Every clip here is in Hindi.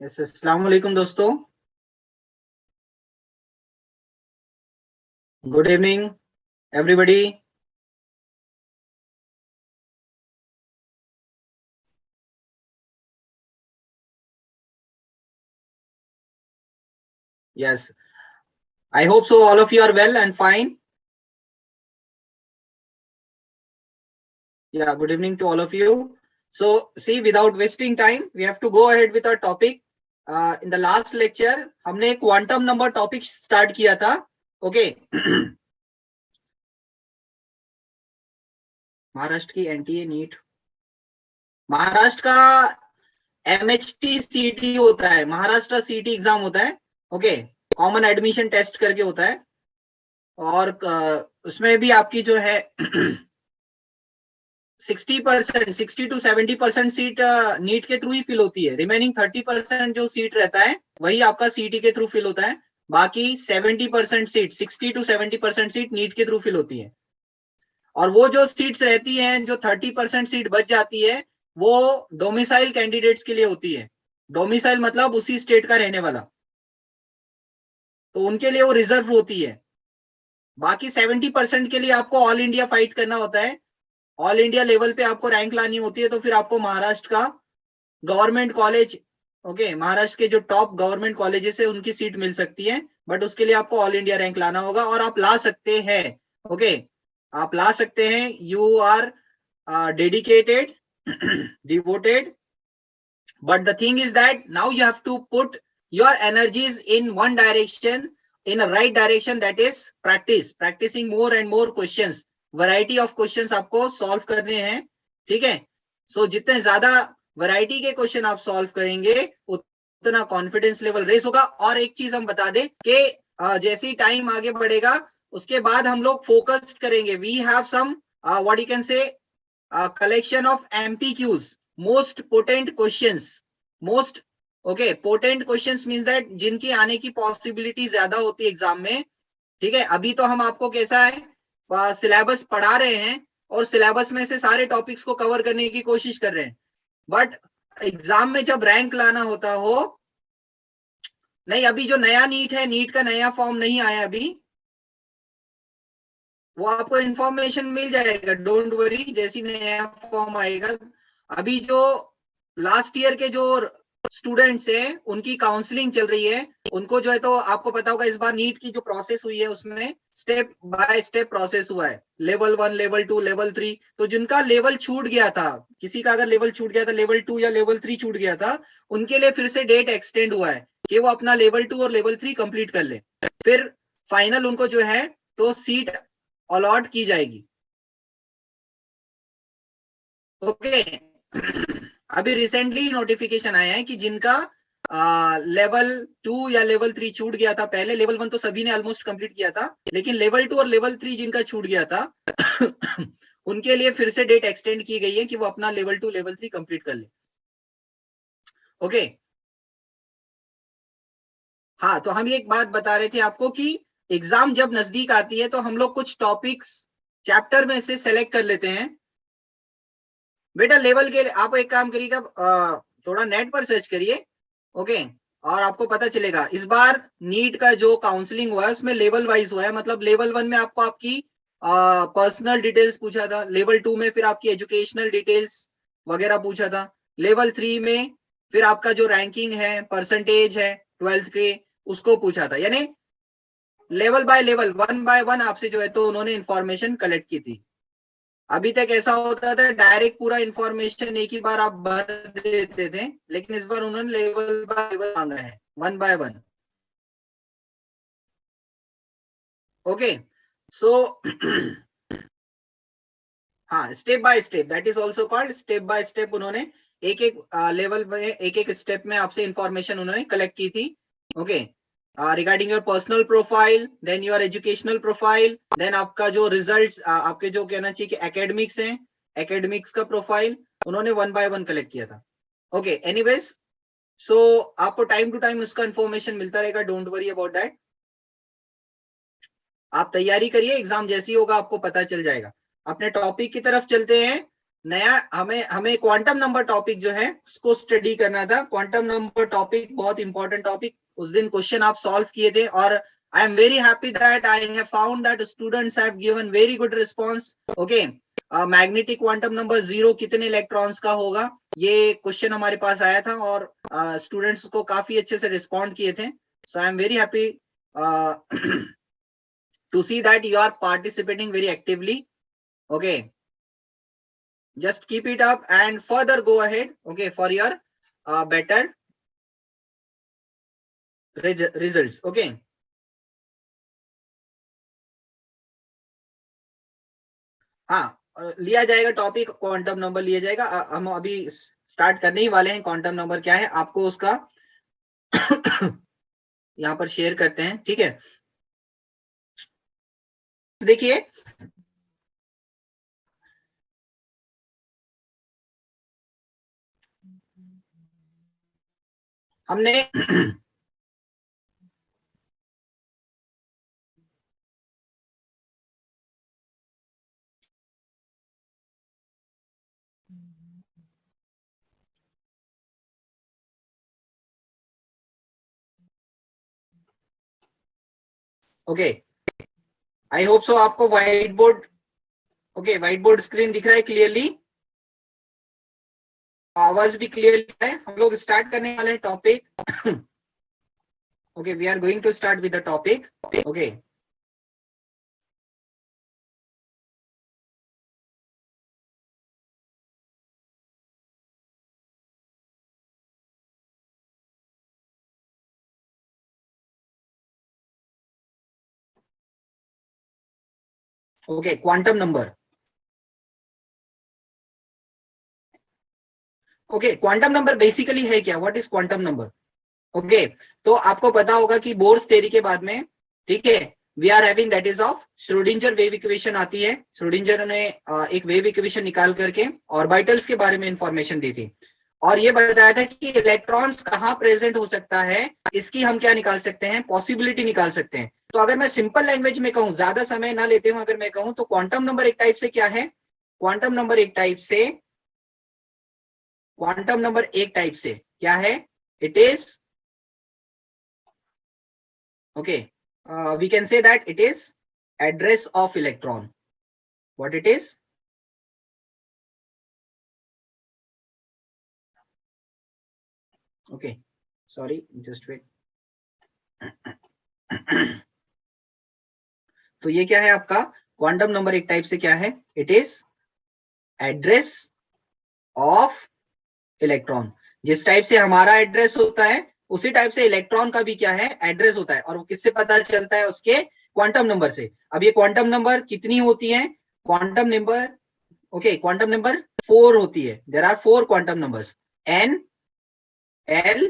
यस, अस्सलाम वालेकुम दोस्तों। Good evening everybody. Yes, I hope so all of you are well and fine. Yeah, good evening to all of you. So see, without wasting time, we have to go ahead with our topic. In the last lecture हमने क्वांटम नंबर टॉपिक स्टार्ट किया था। ओके महाराष्ट्र की एनटीए नीट, महाराष्ट्र का एमएचटी सीटी होता है, महाराष्ट्र सीटी एग्जाम होता है। ओके, कॉमन एडमिशन टेस्ट करके होता है और उसमें भी आपकी जो है 60% 60 to 70% सीट नीट के थ्रू ही फिल होती है। रिमेनिंग 30% जो सीट रहता है वही आपका सीटी के थ्रू फिल होता है। बाकी 70% सीट, 60 to 70% सीट नीट के थ्रू फिल होती है। और वो जो सीट्स रहती हैं, जो 30% सीट बच जाती है, वो डोमिसाइल कैंडिडेट्स के लिए होती है। डोमिसाइल मतलब उसी स्टेट का रहने वाला, तो उनके लिए वो रिजर्व होती है। बाकी 70% के लिए आपको ऑल इंडिया फाइट करना होता है। ऑल इंडिया लेवल पे आपको रैंक लानी होती है, तो फिर आपको महाराष्ट्र का गवर्नमेंट कॉलेज, ओके, महाराष्ट्र के जो टॉप गवर्नमेंट कॉलेजेस है उनकी सीट मिल सकती है। बट उसके लिए आपको ऑल इंडिया रैंक लाना होगा और आप ला सकते हैं। ओके, आप ला सकते हैं। You are dedicated, devoted, but the thing is that now you have to put your energies in one direction, in a right direction, that is practicing more and more questions. variety of questions आपको solve करने हैं, ठीक है। so जितने ज्यादा वैरायटी के क्वेश्चन आप सॉल्व करेंगे उतना कॉन्फिडेंस लेवल रेस होगा। और एक चीज हम बता दें कि जैसे ही टाइम आगे बढ़ेगा उसके बाद हम लोग फोकस करेंगे। We have some what you can say collection of MPQs, most potent questions, most potent questions means that जिनकी आने की पॉसिबिलिटी ज्यादा होती है एग्जाम में, ठीक है। अभी तो हम आपको कैसा है सिलेबस पढ़ा रहे हैं और सिलेबस में से सारे टॉपिक्स को कवर करने की कोशिश कर रहे हैं, बट एग्जाम में जब रैंक लाना होता हो, नहीं अभी जो नया नीट है, नीट का नया फॉर्म नहीं आया अभी, वो आपको इंफॉर्मेशन मिल जाएगा, डोंट वरी। जैसी नया फॉर्म आएगा, अभी जो लास्ट ईयर के जो स्टूडेंट्स हैं उनकी काउंसलिंग चल रही है, उनको जो है, तो आपको पता होगा इस बार नीट की जो प्रोसेस हुई है उसमें स्टेप बाय स्टेप प्रोसेस हुआ है। Level 1, level 2, level 3। तो जिनका लेवल छूट गया था, किसी का अगर लेवल छूट गया था, लेवल 2 या लेवल 3 छूट गया था, उनके लिए फिर से डेट एक्सटेंड हुआ है कि वो अपना लेवल 2 और लेवल 3 कंप्लीट कर ले, फिर फाइनल उनको जो है तो सीट अलॉट की जाएगी। ओके अभी रिसेंटली नोटिफिकेशन आया है कि जिनका लेवल 2 या लेवल 3 छूट गया था, पहले लेवल 1 तो सभी ने ऑलमोस्ट कंप्लीट किया था, लेकिन लेवल 2 और लेवल 3 जिनका छूट गया था उनके लिए फिर से डेट एक्सटेंड की गई है कि वो अपना लेवल 2 लेवल 3 कंप्लीट कर ले। ओके हाँ, तो हम एक बात बता रहे थे आपको कि एग्जाम जब नजदीक आती है तो हम लोग कुछ टॉपिक्स चैप्टर में से सेलेक्ट कर लेते हैं। बेटा लेवल के आप एक काम करिएगा, थोड़ा नेट पर सर्च करिए, ओके, और आपको पता चलेगा। इस बार नीट का जो काउंसलिंग हुआ है उसमें लेवल वाइज हुआ है, मतलब लेवल 1 में आपको आपकी पर्सनल डिटेल्स पूछा था, लेवल 2 में फिर आपकी एजुकेशनल डिटेल्स वगैरह पूछा था, लेवल 3 में फिर आपका जो रैंकिंग है, परसेंटेज है 12th के, उसको पूछा था। यानी लेवल बाय लेवल, 1 बाय 1 आपसे जो है तो उन्होंने इंफॉर्मेशन कलेक्ट की थी। अभी तक ऐसा होता था डायरेक्ट पूरा इंफॉर्मेशन एक ही बार आप भर देते थे, लेकिन इस बार उन्होंने लेवल बाय लेवल मांगा है, 1 बाय 1। ओके सो हाँ, step by step, that is also called step by step. उन्होंने एक एक लेवल में, एक एक स्टेप में आपसे इंफॉर्मेशन उन्होंने कलेक्ट की थी। Okay regarding your personal profile, then your educational profile, then आपका जो रिजल्ट्स, आपके जो कहना चाहिए कि एकेडमिक्स हैं, एकेडमिक्स का प्रोफाइल उन्होंने 1 बाय 1 कलेक्ट किया था। ओके एनीवेज, सो आपको टाइम टू टाइम उसका इंफॉर्मेशन मिलता रहेगा, डोंट वरी अबाउट दैट। आप तैयारी करिए, एग्जाम जैसी होगा आपको पता चल जाएगा। अपने टॉपिक की तरफ चलते हैं। नया हमें क्वांटम नंबर टॉपिक जो है उसको स्टडी करना था। क्वांटम नंबर टॉपिक बहुत इंपॉर्टेंट टॉपिक, उस दिन क्वेश्चन आप सॉल्व किए थे और आई am very happy that I have found that students have given very good response. Okay, magnetic quantum number 0 कितने इलेक्ट्रॉन्स का होगा, ये क्वेश्चन हमारे पास आया था और स्टूडेंट्स को काफी अच्छे से रिस्पॉन्ड किए थे। So I am very happy to see that you are participating very actively. Okay, just keep it up and further go ahead, okay, for your better results. Okay, हाँ, लिया जाएगा टॉपिक क्वांटम नंबर लिया जाएगा। हम अभी स्टार्ट करने ही वाले हैं। क्वांटम नंबर क्या है आपको उसका यहाँ पर शेयर करते हैं, ठीक है। देखिए हमने ओके, आई होप सो आपको white board, okay, white board screen दिख रहा है क्लियरली, आवाज भी क्लियर है। हम लोग स्टार्ट करने वाले हैं topic. Okay, we are going to start with the topic. Okay, okay, quantum number. Okay, quantum number basically है क्या, what is quantum number? Okay, तो आपको पता होगा कि बोर्स थ्योरी के बाद में, ठीक है, we are having that is of Schrodinger wave equation आती है। श्रोडिंजर ने एक वेव इक्वेशन निकाल करके ऑर्बिटल्स के बारे में इंफॉर्मेशन दी थी और ये बताया था कि इलेक्ट्रॉन्स कहाँ प्रेजेंट हो सकता है, इसकी हम क्या निकाल सकते हैं, पॉसिबिलिटी निकाल सकते हैं। तो अगर मैं सिंपल लैंग्वेज में कहूं, ज्यादा समय ना लेते हूं, अगर मैं कहूं तो क्वांटम नंबर एक टाइप से क्या है, क्वांटम नंबर एक टाइप से, क्वांटम नंबर एक टाइप से क्या है, it is, okay, we can say that it is address of electron. What it is? Okay, sorry, just wait. तो ये क्या है आपका क्वांटम नंबर एक टाइप से क्या है, it is address of electron. जिस टाइप से हमारा एड्रेस होता है उसी टाइप से इलेक्ट्रॉन का भी क्या है, एड्रेस होता है। और वो किससे पता चलता है, उसके क्वांटम नंबर से। अब ये क्वांटम नंबर कितनी होती है, quantum number, okay, quantum number 4 होती है। There are 4 quantum numbers, n, l,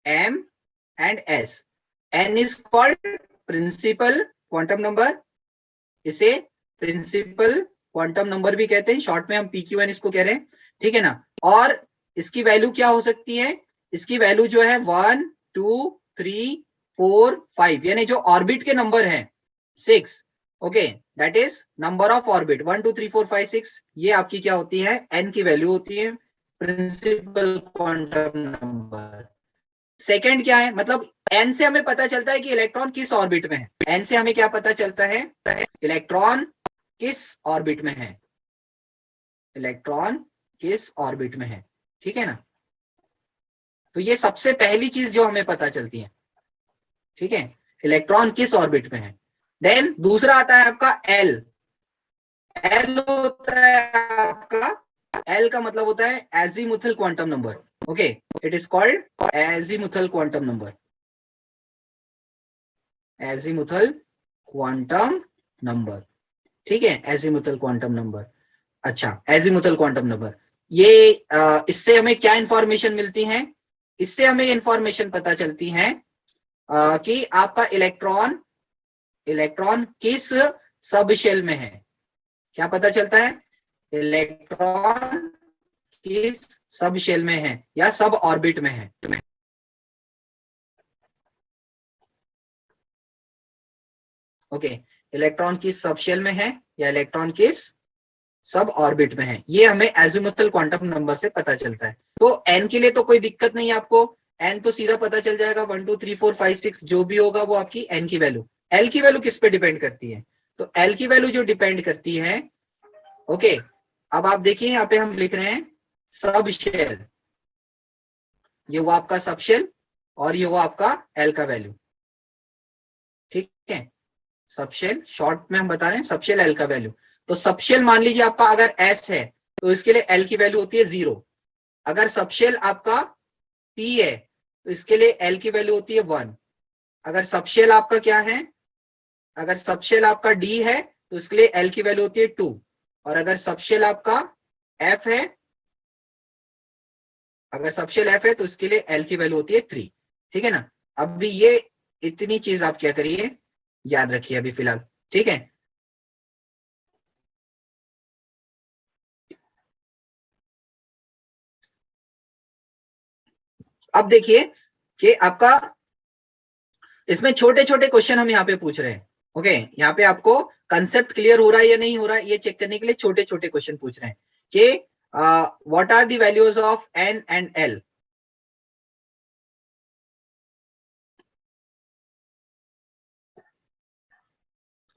m and s. n is called principal quantum number, इसे प्रिंसिपल क्वांटम नंबर भी कहते हैं, शॉर्ट में हम pqn इसको कह रहे हैं, ठीक है ना। और इसकी वैल्यू क्या हो सकती है, इसकी वैल्यू जो है 1 2 3 4 5, यानी जो ऑर्बिट के नंबर है 6, okay, that is number of orbit 1 2 3 4 5 6, ये आपकी क्या होती है, n की वैल्यू होती है, प्रिंसिपल क्वांटम नंबर। सेकंड क्या है, मतलब एन से हमें पता चलता है कि इलेक्ट्रॉन किस ऑर्बिट में है। एन से हमें क्या पता चलता है, इलेक्ट्रॉन किस ऑर्बिट में है, इलेक्ट्रॉन किस ऑर्बिट में है, ठीक है ना। तो ये सबसे पहली चीज जो हमें पता चलती है, ठीक है, इलेक्ट्रॉन किस ऑर्बिट में है। देन दूसरा आता है आपका एल। एल होता है आपका, एल का मतलब होता है azimuthal quantum number, okay, it is called azimuthal quantum number, azimuthal quantum number, ठीक है, एजीमुथल क्वांटम नंबर। अच्छा, एजीमुथल क्वांटम नंबर, ये इससे हमें क्या इंफॉर्मेशन मिलती है, इससे हमें इंफॉर्मेशन पता चलती है कि आपका इलेक्ट्रॉन, इलेक्ट्रॉन किस सब शेल में है। क्या पता चलता है, इलेक्ट्रॉन किस सब शेल में है या सब ऑर्बिट में है। ओके, इलेक्ट्रॉन किस सब शेल में है या इलेक्ट्रॉन किस सब ऑर्बिट में है। ये हमें एजिमुथल क्वांटम नंबर से पता चलता है। तो एन के लिए तो कोई दिक्कत नहीं है आपको, एन तो सीधा पता चल जाएगा 1 2 3 4 5 6 जो भी होगा वो आपकी एन की वैल्यू। एल की वैल्यू किस पे डिपेंड करती है? तो एल की वैल्यू जो डिपेंड करती है, ओके, अब आप देखिए यहाँ पे हम लिख रहे हैं सब शेल, ये हुआ आपका सब शेल और ये हुआ आपका एल का वैल्यू, ठीक है। सब शेल शॉर्ट में हम बता रहे हैं, सब शेल एल का वैल्यू। तो सब शेल मान लीजिए आपका अगर एस है तो इसके लिए एल की वैल्यू होती है 0। अगर सब शेल आपका पी है तो इसके लिए एल की वैल्यू होती है 1। अगर सब शेल आपका क्या है, अगर सब शेल आपका डी है तो इसके लिए एल की वैल्यू होती है 2। और अगर सब शेल आपका एफ है, अगर सब शेल एफ है तो इसके लिए एल की वैल्यू होती है 3, ठीक है ना। अब भी ये इतनी चीज आप क्या करिए, याद रखिए अभी फिलहाल, ठीक है। अब देखिए कि आपका इसमें छोटे छोटे क्वेश्चन हम यहाँ पे पूछ रहे हैं, ओके। यहाँ पे आपको कंसेप्ट क्लियर हो रहा है या नहीं हो रहा है ये चेक करने के लिए छोटे छोटे क्वेश्चन पूछ रहे हैं कि what are the values of n and l.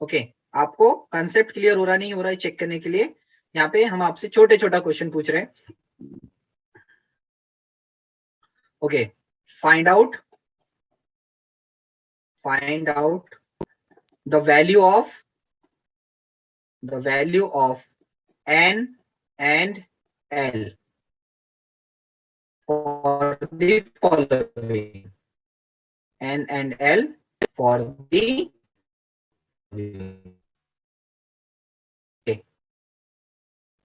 Okay, आपको कंसेप्ट क्लियर हो रहा नहीं हो रहा है चेक करने के लिए यहाँ पे हम आपसे छोटे छोटा क्वेश्चन पूछ रहे हैं, okay. Find out the value of n and l for the following, n and l for the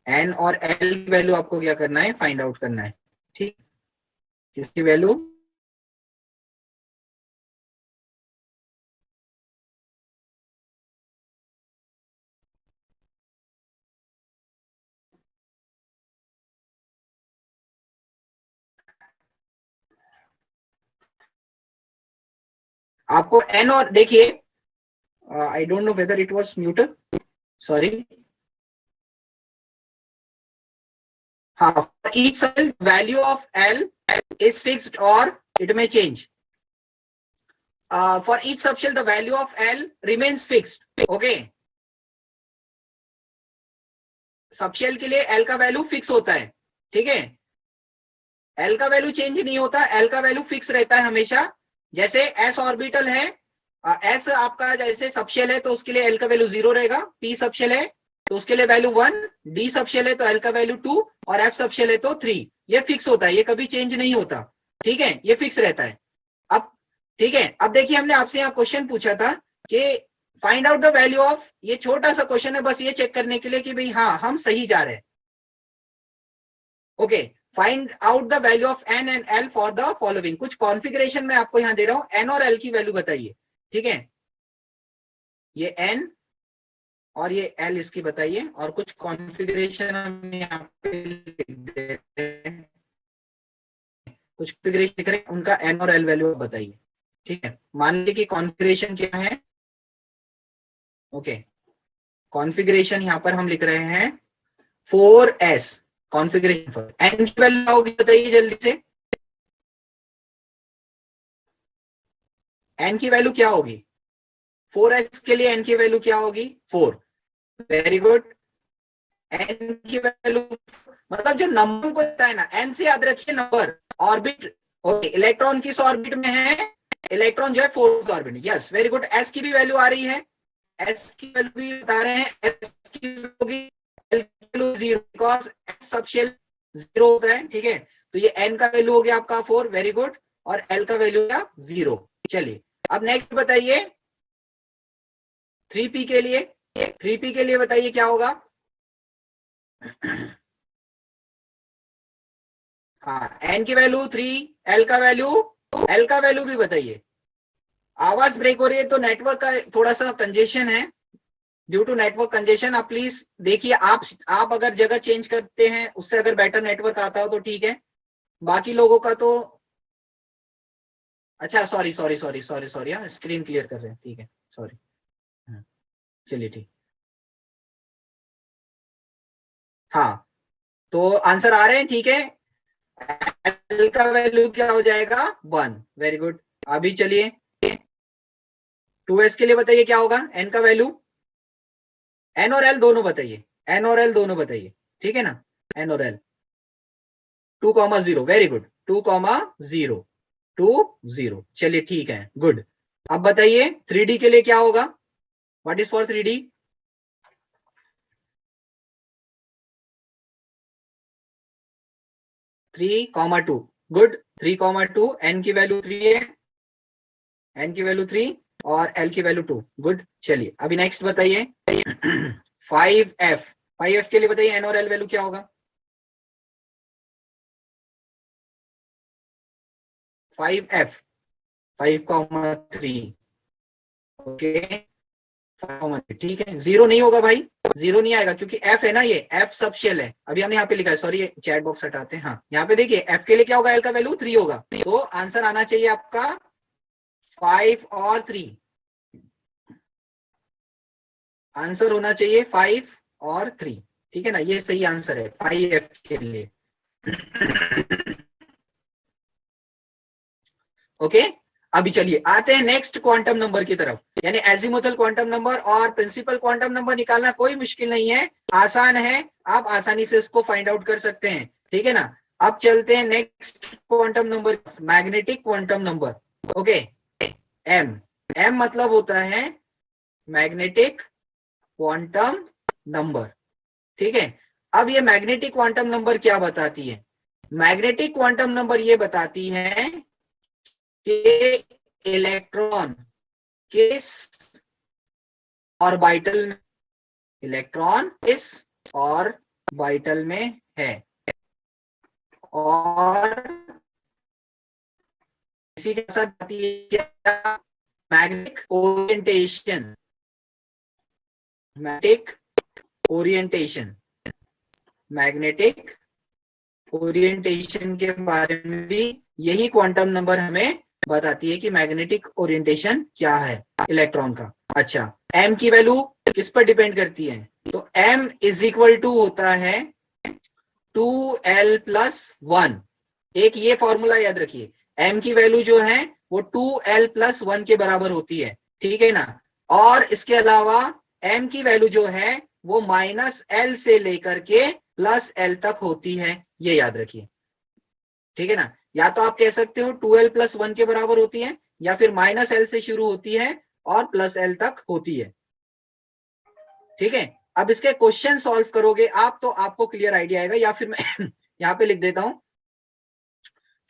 n और l की वैल्यू आपको क्या करना है, फाइंड आउट करना है, ठीक। किसकी वैल्यू, आपको n और देखिए, I don't know whether it was muted, sorry. हाँ, for each cell value of L is fixed or it may change. For each subshell the value of L remains fixed. Okay. Subshell के लिए L का वैल्यू फिक्स होता है, ठीक है। L का वैल्यू चेंज नहीं होता, L का वैल्यू फिक्स रहता है हमेशा। जैसे S ऑर्बिटल है, S आपका जैसे सबशेल है तो उसके लिए L का वैल्यू 0 रहेगा, P सबशेल है तो उसके लिए वैल्यू 1, D सबशेल है तो L का वैल्यू 2 और F सबशेल है तो 3। ये फिक्स होता है, ये कभी चेंज नहीं होता, ठीक है, ये फिक्स रहता है। अब ठीक है, अब देखिए हमने आपसे यहाँ क्वेश्चन पूछा था कि find out the value of, ये छोटा सा क्वेश्चन है बस ये चेक करने के लिए कि भाई हाँ हम सही जा रहे हैं, okay. Find out the value of n and l for the following. कुछ कॉन्फ़िगरेशन में आपको यहाँ दे रहा हूं, एन और एल की वैल्यू बताइए, ठीक है। ये एन और ये एल इसकी बताइए, और कुछ कॉन्फ़िगरेशन हम यहाँ पे लिख दे रहे हैं, कुछ कॉन्फ़िगरेशन लिख रहे हैं, उनका एन और एल वैल्यू बताइए, ठीक है। मान लीजिए कि कॉन्फ़िगरेशन क्या है, ओके। कॉन्फ़िगरेशन यहाँ पर हम लिख रहे हैं 4s कॉन्फ़िगरेशन फॉर एन की वैल्यू होगी, बताइए जल्दी से। एन की वैल्यू क्या होगी, 4s के लिए एन की वैल्यू क्या होगी, 4। Very good. एन की वैल्यू मतलब जो नंबर को देता है ना, एन से याद रखिए नंबर, ऑर्बिट, ओके। इलेक्ट्रॉन किस ऑर्बिट में है, इलेक्ट्रॉन जो है fourth orbit, yes very good. S की भी वैल्यू आ रही है, एस की वैल्यू भी बता रहे हैं, एस की होगी, एल की वैल्यू 0 बिकॉज एस सबशेल 0 होता है, ठीक है। तो ये एन का वैल्यू हो गया आपका 4, वेरी गुड, और एल का वैल्यू क्या 0। चलिए अब नेक्स्ट बताइए 3p के लिए, 3p के लिए बताइए क्या होगा। हाँ, एन की वैल्यू 3, एल का वैल्यू भी बताइए। आवाज ब्रेक हो रही है तो नेटवर्क का थोड़ा सा कंजेशन है, ड्यू टू नेटवर्क कंजेशन। आप प्लीज देखिए, आप अगर जगह चेंज करते हैं उससे अगर बेटर नेटवर्क आता हो तो ठीक है, बाकी लोगों का तो अच्छा, sorry sorry sorry sorry sorry, हाँ स्क्रीन क्लियर कर रहे हैं, ठीक है, सॉरी। चलिए ठीक। हाँ, तो आंसर आ रहे हैं, ठीक है। एल का वैल्यू क्या हो जाएगा 1, वेरी गुड। अभी चलिए 2s के लिए बताइए क्या होगा, एन का वैल्यू, एन और एल दोनों बताइए, एन और एल दोनों बताइए, ठीक है ना, एन और एल 2,0, वेरी गुड, 2,0, 2,0, चलिए ठीक है, गुड। अब बताइए 3D के लिए क्या होगा, what is for 3D, 3,2, good, 3,2, n की वैल्यू 3 है, एन की वैल्यू 3 और एल की वैल्यू 2, गुड। चलिए अभी नेक्स्ट बताइए 5f, 5f के लिए बताइए एन और एल वैल्यू क्या होगा, 5f, 5,3, ओके, ठीक है, जीरो नहीं होगा भाई, जीरो नहीं आएगा क्योंकि एफ है ना, ये एफ सब शेल है, अभी हमने यहाँ पे लिखा है, सॉरी चैट बॉक्स हटाते हैं, हाँ यहाँ पे देखिए एफ के लिए क्या होगा, एल का वैल्यू 3 होगा, तो आंसर आना चाहिए आपका 5 और 3, आंसर होना चाहिए 5 और 3, ठीक है ना, ये सही आंसर है 5f के लिए। ओके, अभी चलिए आते हैं नेक्स्ट क्वांटम नंबर की तरफ, यानी एजिमुथल क्वांटम नंबर और प्रिंसिपल क्वांटम नंबर निकालना कोई मुश्किल नहीं है, आसान है, आप आसानी से इसको फाइंड आउट कर सकते हैं, ठीक है ना। अब चलते हैं next quantum number, magnetic quantum number, okay, m, m मतलब होता है मैग्नेटिक क्वांटम नंबर, ठीक है। अब ये मैग्नेटिक क्वांटम नंबर क्या बताती है, मैग्नेटिक क्वांटम नंबर ये बताती है कि इलेक्ट्रॉन किस ऑर्बिटल में, इलेक्ट्रॉन किस ऑर्बिटल में है, और इसी के साथ आती है क्या, magnetic orientation, magnetic orientation, magnetic orientation के बारे में भी यही क्वांटम नंबर हमें बताती है कि मैग्नेटिक ओरिएंटेशन क्या है इलेक्ट्रॉन का। अच्छा, m की वैल्यू किस पर डिपेंड करती है, तो m इज इक्वल टू होता है 2l प्लस 1, एक ये फॉर्मूला याद रखिए, m की वैल्यू जो है वो 2l प्लस 1 के बराबर होती है, ठीक है ना, और इसके अलावा m की वैल्यू जो है वो -l से लेकर के +l तक होती है, ये याद रखिए, ठीक है ना। या तो आप कह सकते हो 2l प्लस 1 के बराबर होती है, या फिर -l से शुरू होती है और +l तक होती है, ठीक है। अब इसके क्वेश्चन सॉल्व करोगे आप तो आपको क्लियर आइडिया आएगा, या फिर मैं यहाँ पे लिख देता हूं,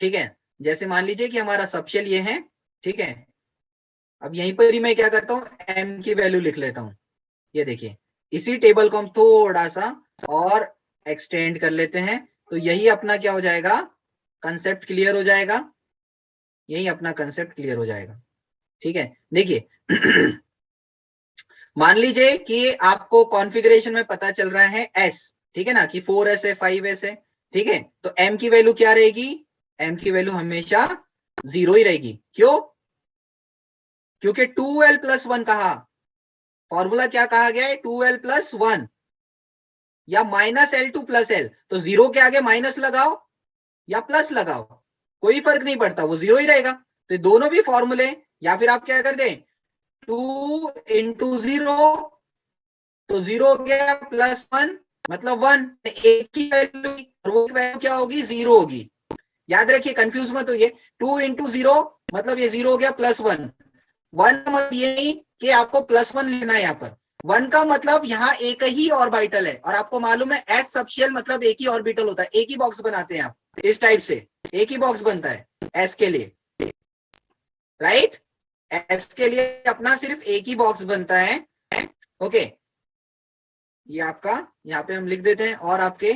ठीक है। जैसे मान लीजिए कि हमारा सबशेल ये है, ठीक है, अब यहीं पर ही मैं क्या करता हूं, एम की वैल्यू लिख लेता हूं, ये देखिए, इसी टेबल को हम थोड़ा सा और एक्सटेंड कर लेते हैं, तो यही अपना क्या हो जाएगा, कंसेप्ट क्लियर हो जाएगा, यही अपना कंसेप्ट क्लियर हो जाएगा, ठीक है। देखिए मान लीजिए कि आपको कॉन्फ़िगरेशन में पता चल रहा है एस, ठीक है ना, कि 4s है 5s है, ठीक है, तो m की वैल्यू क्या रहेगी, m की वैल्यू हमेशा 0 ही रहेगी, क्यों, क्योंकि 2l प्लस 1 कहा, फॉर्मूला क्या कहा गया है, 2l प्लस 1 या -l2 प्लस l, तो 0 के आगे माइनस लगाओ या प्लस लगाओ, कोई फर्क नहीं पड़ता, वो 0 ही रहेगा, तो दोनों भी फॉर्मूले, या फिर आप क्या कर दें 2 इंटू 0, तो 0 हो गया +1 मतलब 1, एक की वैल्यू और वो वैल्यू क्या होगी 0 होगी, याद रखिए कंफ्यूज मत होइए, 2 इंटू 0 मतलब ये 0 हो गया +1, 1 मतलब यही कि आपको +1 लेना है, यहाँ पर 1 का मतलब यहाँ एक ही ऑर्बिटल है, और आपको मालूम है एस सबशेल मतलब एक ही ऑर्बिटल होता है, एक ही बॉक्स बनाते हैं आप, इस टाइप से एक ही बॉक्स बनता है एस के लिए, राइट, एस के लिए अपना सिर्फ एक ही बॉक्स बनता है, ओके। ये आपका यहाँ पे हम लिख देते हैं, और आपके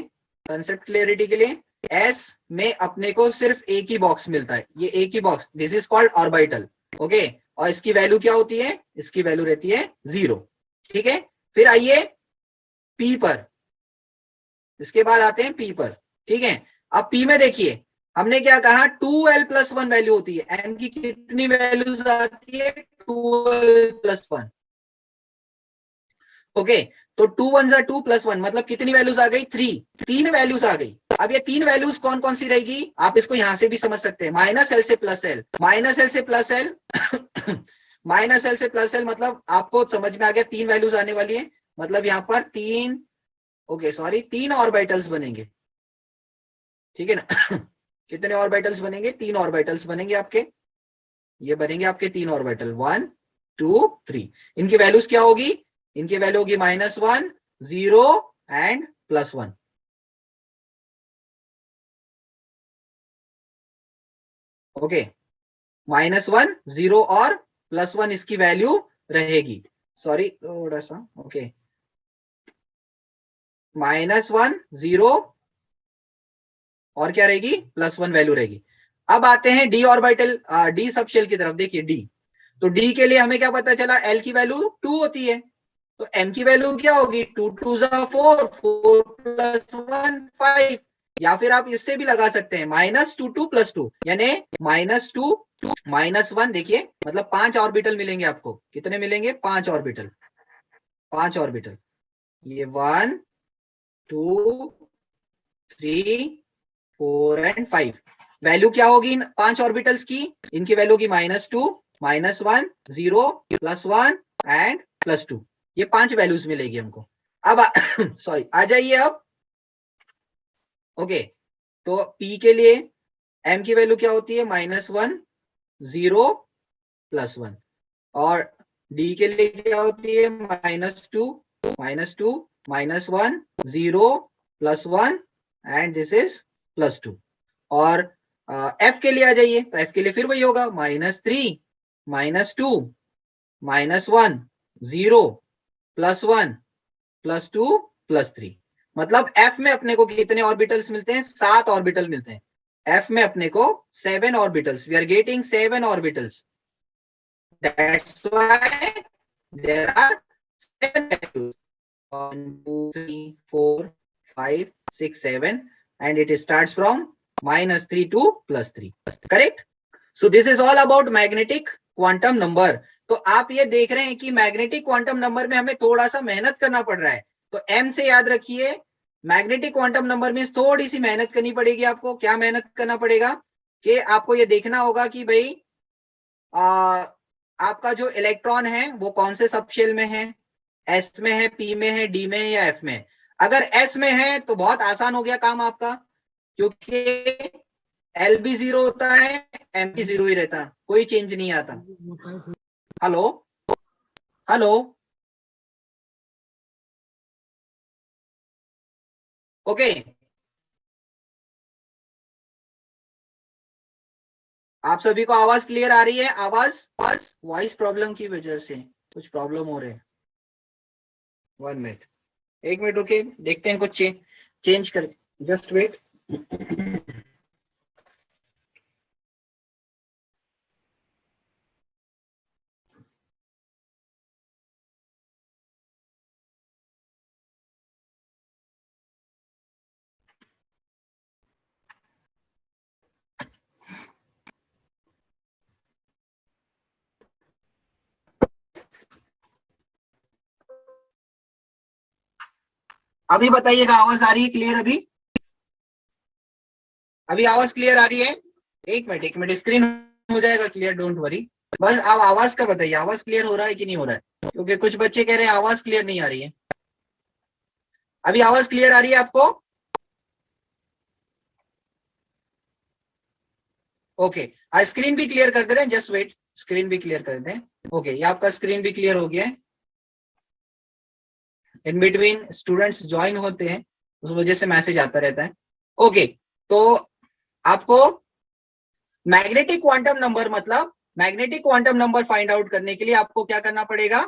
कंसेप्ट क्लियरिटी के लिए एस में अपने को सिर्फ एक ही बॉक्स मिलता है, ये एक ही box, this is called orbital, okay, और इसकी वैल्यू क्या होती है, इसकी वैल्यू रहती है 0, ठीक है। फिर आइए पी पर, इसके बाद आते हैं पी पर, ठीक है। अब पी में देखिए हमने क्या कहा 2l प्लस 1 वैल्यू होती है, m की कितनी वैल्यूज आती है 2l प्लस 1, ओके। तो 2 1 जा 2 प्लस 1 मतलब कितनी वैल्यूज आ गई 3, 3 वैल्यूज आ गई। अब ये 3 वैल्यूज कौन कौन सी रहेगी, आप इसको यहां से भी समझ सकते हैं, माइनस एल से प्लस एल, माइनस एल से प्लस एल माइनस एल से प्लस एल मतलब आपको समझ में आ गया 3 वैल्यूज आने वाली है, मतलब यहाँ पर 3 3 ऑर्बिटल्स बनेंगे, ठीक है ना कितने ऑर्बिटल्स बनेंगे, 3 ऑर्बिटल्स बनेंगे आपके, ये बनेंगे आपके 3 ऑर्बिटल 1 2 3। इनकी वैल्यूज क्या होगी, इनकी वैल्यू होगी -1 0 एंड +1। ओके, -1 0 और +1 इसकी वैल्यू रहेगी, सॉरी थोड़ा सा, ओके -1 0 और क्या रहेगी +1 वैल्यू रहेगी। अब आते हैं d orbital, d sub shell की तरफ, देखिए डी, तो डी के लिए हमें क्या पता चला, एल की वैल्यू 2 होती है, तो एम की वैल्यू क्या होगी 2 2 4 4 + 1 5, या फिर आप इससे भी लगा सकते हैं -2 2 + 2 यानी -2 -1, देखिए मतलब 5 ऑर्बिटल मिलेंगे आपको, कितने मिलेंगे 5 ऑर्बिटल, 5 ऑर्बिटल, ये 1 2 3 4 एंड 5। वैल्यू क्या होगी इन 5 ऑर्बिटल्स की, इनकी वैल्यू होगी -2 -1 0 +1 एंड +2, ये 5 वैल्यूज मिलेगी हमको। अब सॉरी आ जाइए अब, ओके तो P के लिए M की वैल्यू क्या होती है -1 0 +1, और D के लिए क्या होती है -2 -1 0 +1 एंड दिस इज +2। और F के लिए आ जाइए, तो F के लिए फिर वही होगा -3 -2 -1 0 +1 +2 +3, मतलब F में अपने को कितने ऑर्बिटल्स मिलते हैं, 7 ऑर्बिटल मिलते हैं, F में अपने को 7 orbitals, we are getting 7 orbitals, that's why there are 7 values 1 2 3 4 5 6 7 and it starts from -3 to +3, correct? So this is all about magnetic quantum number। तो आप ये देख रहे हैं कि मैग्नेटिक क्वांटम नंबर में हमें थोड़ा सा मेहनत करना पड़ रहा है, तो M से याद रखिए मैग्नेटिक क्वांटम नंबर में थोड़ी सी मेहनत करनी पड़ेगी आपको। क्या मेहनत करना पड़ेगा कि आपको ये देखना होगा कि भाई आपका जो इलेक्ट्रॉन है वो कौन से सबशेल में है, S में है, P में है, D में है या F में है। अगर S में है तो बहुत आसान हो गया काम आपका, क्योंकि L भी 0 होता है, M भी 0 ही रहता, कोई चेंज नहीं आता। हेलो हेलो, ओके आप सभी को आवाज क्लियर आ रही है, आवाज वॉइस प्रॉब्लम की वजह से कुछ प्रॉब्लम हो रहे हैं, 1 मिनट 1 मिनट रुके, देखते हैं कुछ चेंज कर, जस्ट वेट। अभी बताइएगा आवाज आ रही है क्लियर, अभी आवाज क्लियर आ रही है, 1 मिनट स्क्रीन हो जाएगा क्लियर, डोंट वरी। बस आप आवाज का बताइए, आवाज क्लियर हो रहा है कि नहीं हो रहा है, क्योंकि कुछ बच्चे कह रहे हैं आवाज क्लियर नहीं आ रही है। अभी आवाज क्लियर आ रही है आपको? ओके स्क्रीन भी क्लियर कर दे रहे हैं, जस्ट वेट, स्क्रीन भी क्लियर कर दें। ओके ये आपका स्क्रीन भी क्लियर हो गया है, इन बिटवीन स्टूडेंट्स ज्वाइन होते हैं उस वजह से मैसेज आता रहता है। ओके तो आपको मैग्नेटिक क्वांटम नंबर, मतलब magnetic quantum number find out करने के लिए आपको क्या करना पड़ेगा,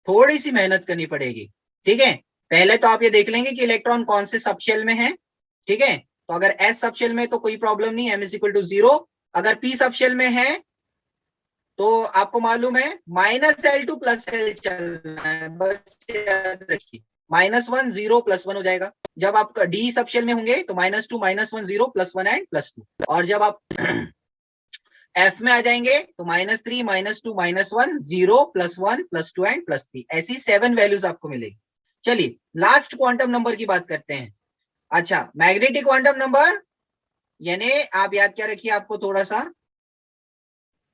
थोड़ी सी मेहनत करनी पड़ेगी, ठीक है। पहले तो आप ये देख लेंगे कि इलेक्ट्रॉन कौन से सबशेल में है, ठीक है। तो अगर S सबशेल में तो कोई प्रॉब्लम नहीं, M = 0। अगर P सबशेल में है तो आपको मालूम है -L2 +L चलना है, बस याद रखिए -1 0 +1 हो जाएगा। जब आप D सबशेल में होंगे तो -2 -1 0 +1 एंड +2, और जब आप F में आ जाएंगे तो -3 -2 -1 0 +1 +2 एंड +3, ऐसी 7 वैल्यूज आपको मिलेगी। चलिए लास्ट क्वांटम नंबर की बात करते हैं। अच्छा, मैग्नेटिक क्वांटम नंबर, यानी आप याद क्या रखिए, आपको थोड़ा सा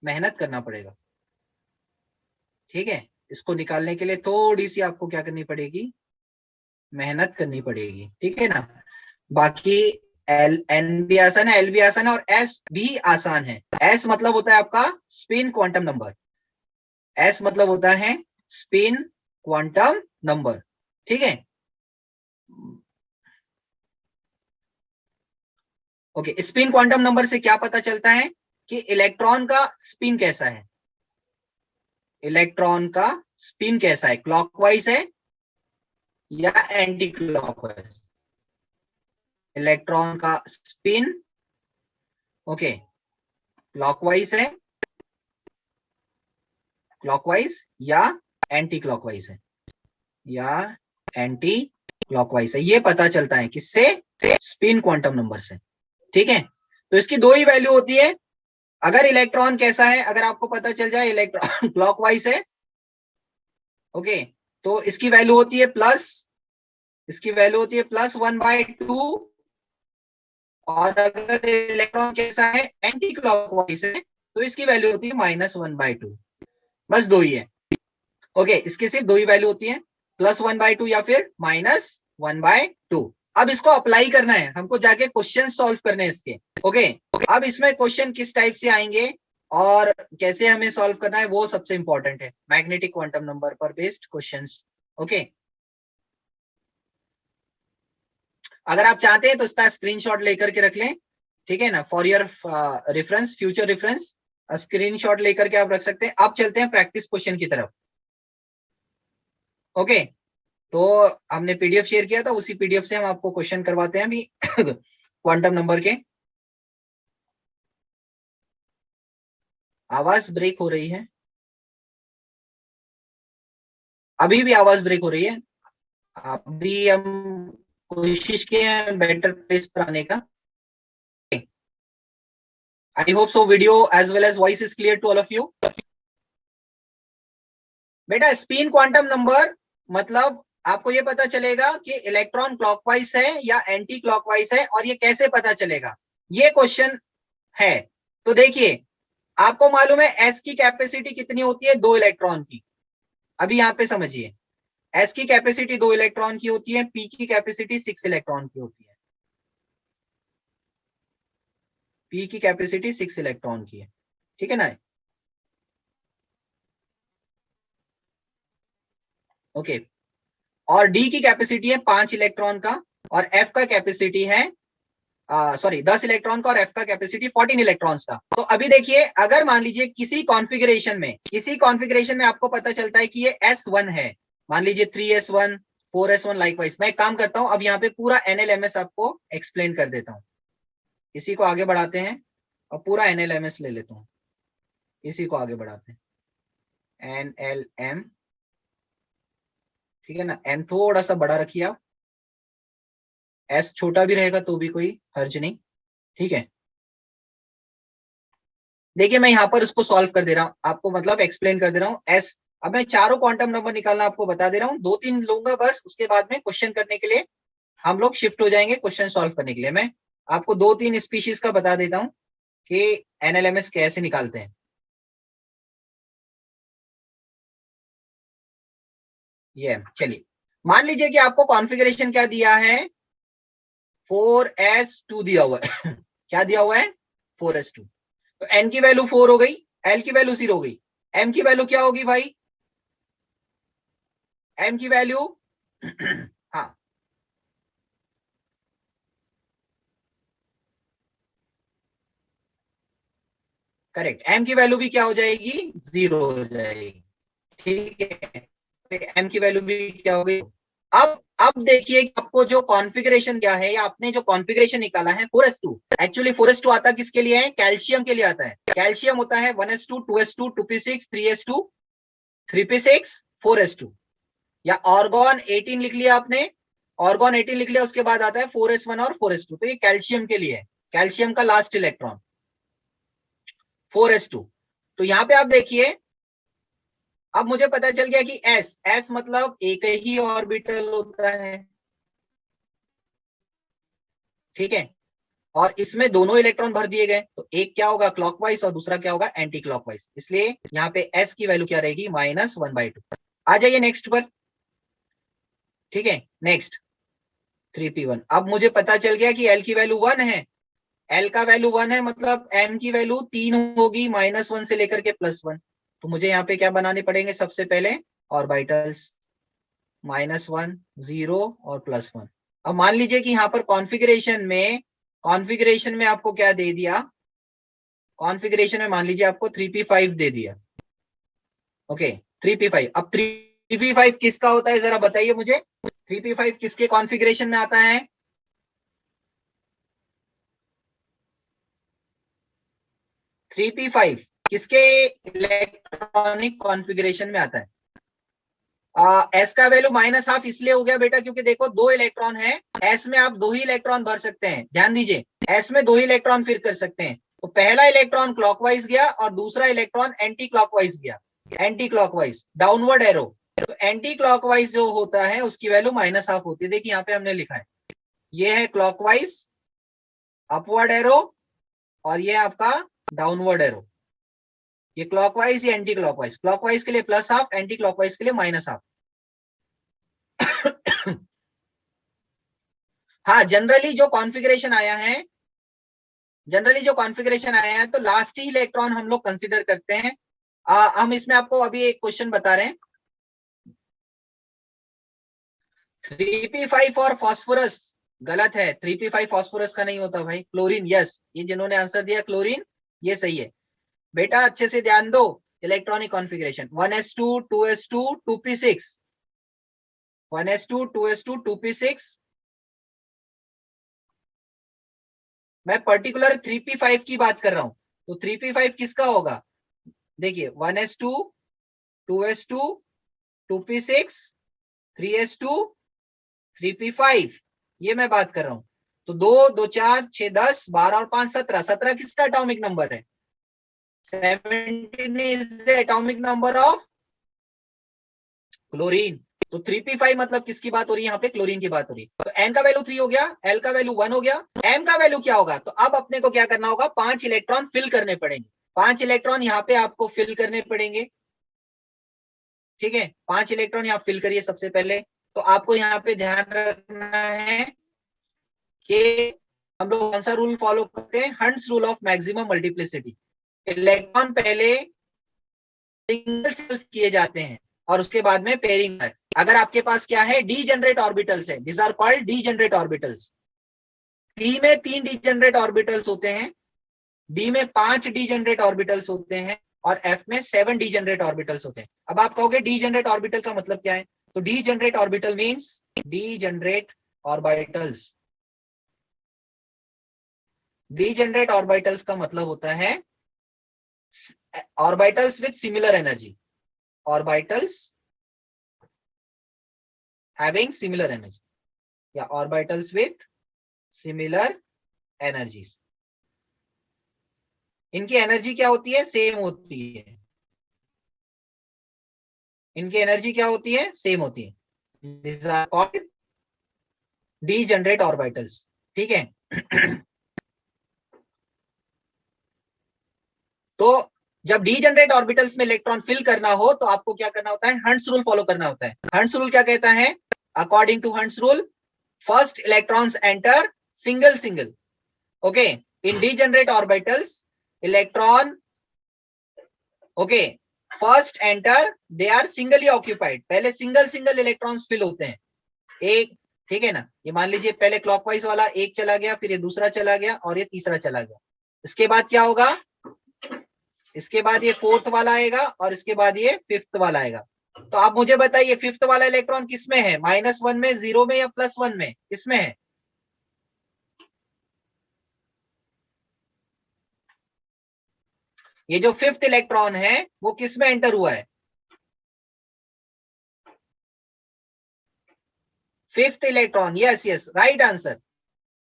मेहनत करना पड़ेगा, ठीक है। इसको निकालने के लिए थोड़ी सी आपको क्या करनी पड़ेगी, मेहनत करनी पड़ेगी, ठीक है ना। बाकी एल एन भी आसान है, एल भी आसान है और एस भी आसान है। एस मतलब होता है आपका स्पिन क्वांटम नंबर, एस मतलब होता है स्पिन क्वांटम नंबर, ठीक है। ओके, स्पिन क्वांटम नंबर से क्या पता चलता है कि इलेक्ट्रॉन का स्पिन कैसा है, इलेक्ट्रॉन का स्पिन कैसा है, क्लॉकवाइज है या एंटी क्लॉकवाइज। इलेक्ट्रॉन का स्पिन ओके क्लॉकवाइज है, क्लॉकवाइज या एंटी क्लॉकवाइज है, या एंटी क्लॉकवाइज है, ये पता चलता है किससे, स्पिन क्वांटम नंबर से, ठीक है। तो इसकी दो ही वैल्यू होती है। अगर इलेक्ट्रॉन कैसा है, अगर आपको पता चल जाए इलेक्ट्रॉन क्लॉकवाइज है, ओके, तो इसकी वैल्यू होती है प्लस, इसकी वैल्यू होती है +1/2। और अगर इलेक्ट्रॉन कैसा है, एंटी क्लॉकवाइज है, तो इसकी वैल्यू होती है -1/2। बस दो ही है, ओके, इसकी सिर्फ दो ही वैल्यू होती है, +1/2 या फिर -1/2। अब इसको अप्लाई करना है हमको, जाके क्वेश्चन सॉल्व करने हैं इसके, ओके। अब इसमें क्वेश्चन किस टाइप से आएंगे और कैसे हमें सॉल्व करना है, वो सबसे इंपॉर्टेंट है, मैग्नेटिक क्वांटम नंबर पर बेस्ड क्वेश्चंस, ओके। अगर आप चाहते हैं तो इसका स्क्रीनशॉट लेकर के रख लें, ठीक है ना, for your reference, future reference, screenshot लेकर के आप रख सकते हैं। अब चलते हैं प्रैक्टिस क्वेश्चन की तरफ, ओके। तो हमने पीडीएफ शेयर किया था, उसी पीडीएफ से हम आपको क्वेश्चन करवाते हैं अभी क्वांटम नंबर के। आवाज ब्रेक हो रही है, अभी भी आवाज ब्रेक हो रही है। अभी हम कोशिश किए हैं बेटर प्लेस पर आने का। I hope so video as well as voice is clear to all of you. बेटा स्पिन क्वांटम नंबर मतलब आपको ये पता चलेगा कि इलेक्ट्रॉन क्लॉकवाइज है या एंटी क्लॉकवाइज है, और ये कैसे पता चलेगा, ये क्वेश्चन है। तो देखिए, आपको मालूम है एस की कैपेसिटी कितनी होती है, 2 इलेक्ट्रॉन की। अभी यहां पे समझिए, एस की कैपेसिटी 2 इलेक्ट्रॉन की होती है, पी की कैपेसिटी 6 इलेक्ट्रॉन की होती है, पी की कैपेसिटी 6 इलेक्ट्रॉन की है, ठीक है ना, ओके। और डी की कैपेसिटी है 5 इलेक्ट्रॉन का, और एफ का कैपेसिटी है 10 इलेक्ट्रॉन का, और एफ का कैपेसिटी 14 इलेक्ट्रॉन्स का। तो अभी देखिए, अगर मान लीजिए किसी कॉन्फ़िगरेशन में आपको पता चलता है कि ये S1 है, मान लीजिए 3S1 4S1 लाइकवाइज। मैं एक काम करता हूं, अब यहाँ पे पूरा NLMS आपको एक्सप्लेन कर देता हूं। इसी को आगे बढ़ाते हैं और पूरा NLMS ले लेता हूं, इसी को आगे बढ़ाते हैं, NLM, ठीक है ना। M थोड़ा सा बड़ा रखिए आप, S छोटा भी रहेगा तो भी कोई हर्ज नहीं, ठीक है। देखिए मैं यहाँ पर उसको सॉल्व कर दे रहा हूँ आपको, मतलब एक्सप्लेन कर दे रहा हूँ। एस, अब मैं चारों क्वांटम नंबर निकालना आपको बता दे रहा हूँ, 2-3 लूंगा बस, उसके बाद में क्वेश्चन करने के लिए हम लोग शिफ्ट हो जाएंगे, क्वेश्चन सॉल्व करने के लिए। मैं आपको 2-3 स्पीशीज का बता देता हूँ कि एनएलएमएस कैसे निकालते हैं। ये चलिए, मान लीजिए कि आपको कॉन्फ़िगरेशन क्या दिया है, 4s2 दिया हुआ है क्या दिया हुआ है, 4s2। तो n की वैल्यू 4 हो गई, l की वैल्यू 0 हो गई, m की वैल्यू क्या होगी भाई, m की वैल्यू हाँ करेक्ट, m की वैल्यू भी क्या हो जाएगी, 0 हो जाएगी, ठीक है। m की वैल्यू भी क्या हो गई। अब देखिए आपको जो कॉन्फ़िगरेशन क्या है, या आपने जो कॉन्फ़िगरेशन निकाला है 4s2, एक्चुअली 4s2 आता किसके लिए है, कैल्शियम के लिए आता है। कैल्शियम होता है 1s2 2s2 2p6 3s2 3p6 4s2, या ऑर्गन 18 लिख लिया आपने, ऑर्गन 18 लिख लिया, उसके बाद आता है 4s1 और 4s2, तो ये कैल्शियम के लिए है, कैल्शियम का लास्ट इलेक्ट्रॉन 4s2। तो यहां पे आप देखिए, अब मुझे पता चल गया कि एस मतलब एक ही ऑर्बिटल होता है, ठीक है, और इसमें दोनों इलेक्ट्रॉन भर दिए गए, तो एक क्या होगा क्लॉकवाइज और दूसरा क्या होगा एंटी क्लॉकवाइज, इसलिए यहाँ पे एस की वैल्यू क्या रहेगी -1/2। आ जाइए नेक्स्ट पर, ठीक है, नेक्स्ट 3p1। अब मुझे पता चल गया कि एल की वैल्यू 1 है, एल का वैल्यू 1 है, मतलब एम की वैल्यू 3 होगी -1 से लेकर के +1। तो मुझे यहाँ पे क्या बनाने पड़ेंगे, सबसे पहले ऑर्बिटल्स, -1 0 और +1। अब मान लीजिए कि यहाँ पर कॉन्फ़िगरेशन में आपको क्या दे दिया, कॉन्फ़िगरेशन में मान लीजिए आपको 3p5 दे दिया, ओके 3p5। अब 3p5 किसका होता है जरा बताइए मुझे, 3p5 किसके कॉन्फ़िगरेशन में आता है, 3p5 किसके इलेक्ट्रॉनिक कॉन्फ़िगरेशन में आता है। एस का वैल्यू -12 इसलिए हो गया बेटा क्योंकि देखो दो इलेक्ट्रॉन है, एस में आप 2 ही इलेक्ट्रॉन भर सकते हैं, ध्यान दीजिए एस में 2 ही इलेक्ट्रॉन फिर कर सकते हैं। तो पहला इलेक्ट्रॉन क्लॉकवाइज गया और दूसरा इलेक्ट्रॉन एंटी क्लॉकवाइज गया, एंटी क्लॉकवाइज डाउनवर्ड एरो। तो एंटी क्लॉकवाइज जो होता है उसकी वैल्यू -12 होती है, देखिए यहाँ पे हमने लिखा है, ये है क्लॉकवाइज अपवर्ड एरो और ये आपका डाउनवर्ड एरो, ये क्लॉकवाइज या एंटी क्लॉकवाइज, क्लॉकवाइज के लिए +12, एंटी क्लॉकवाइज के लिए -12। हाँ जनरली जो कॉन्फ़िगरेशन आया है तो लास्ट ही इलेक्ट्रॉन हम लोग कंसीडर करते हैं। हम इसमें आपको अभी एक क्वेश्चन बता रहे हैं, 3p5 और फास्फोरस गलत है, 3p5 फास्फोरस का नहीं होता भाई, क्लोरीन, यस, ये जिन्होंने आंसर दिया क्लोरीन ये सही है बेटा, अच्छे से ध्यान दो। Electronic configuration 1s2 2s2 2p6, 1s2 2s2 2p6। मैं पर्टिकुलर 3p5 की बात कर रहा हूं, तो 3p5 किसका होगा, देखिए 1s2 2s2 2p6 3s2 3p5, ये मैं बात कर रहा हूं। तो 2 2 4 6 10 12 और 5 17, 17 किसका एटॉमिक नंबर है, 17 is the atomic number of chlorine. तो 3p5 मतलब किसकी बात हो रही है यहाँ पे, क्लोरीन की बात हो रही है। तो n का वैल्यू 3 हो गया, l का वैल्यू 1 हो गया, m का वैल्यू क्या होगा, तो अब अपने को क्या करना होगा, 5 इलेक्ट्रॉन फिल करने पड़ेंगे, 5 इलेक्ट्रॉन यहाँ पे आपको फिल करने पड़ेंगे, ठीक है, 5 इलेक्ट्रॉन यहाँ फिल करिए सबसे पहले। तो आपको यहाँ पे ध्यान रखना है कि हम लोग कौन सा रूल फॉलो करते हैं, hunts rule of maximum multiplicity. Electron पहले सिंगल सेल्फ किए जाते हैं और उसके बाद में पेयरिंग है। अगर आपके पास क्या है, डीजेनरेट ऑर्बिटल्स है, this are called degenerate orbitals. D में 3 डीजेनरेट ऑर्बिटल्स होते हैं, डी में 5 डीजेनरेट ऑर्बिटल्स होते हैं और एफ में 7 डीजेनरेट ऑर्बिटल्स होते हैं। अब आप कहोगे डीजेनरेट ऑर्बिटल का मतलब क्या है, तो degenerate orbital means degenerate orbitals, degenerate orbitals का मतलब होता है orbitals with similar energy, orbitals having similar energy या ऑर्बिटल्स विद सिमिलर एनर्जीज। इनकी एनर्जी क्या होती है, सेम होती है, इनकी एनर्जी क्या होती है, सेम होती है, this are called degenerate orbitals, ठीक है। तो जब डीजेनरेट ऑर्बिटल्स में इलेक्ट्रॉन फिल करना हो तो आपको क्या करना होता है, हंट्स रूल फॉलो करना होता है। हंट्स रूल क्या कहता है, according to Hund's rule first electrons enter single single, okay, in degenerate orbitals electron, okay, first enter they are singly occupied, पहले सिंगल सिंगल इलेक्ट्रॉन्स फिल होते हैं, एक, ठीक है ना, ये मान लीजिए पहले क्लॉकवाइज वाला एक चला गया, फिर ये दूसरा चला गया और ये तीसरा चला गया, इसके बाद क्या होगा, इसके बाद ये फोर्थ वाला आएगा और इसके बाद ये फिफ्थ वाला आएगा। तो आप मुझे बताइए फिफ्थ वाला इलेक्ट्रॉन किसमें है, -1 में, 0 में या +1 में, किसमें है, ये जो फिफ्थ इलेक्ट्रॉन है वो किसमें एंटर हुआ है, fifth electron, yes yes right answer,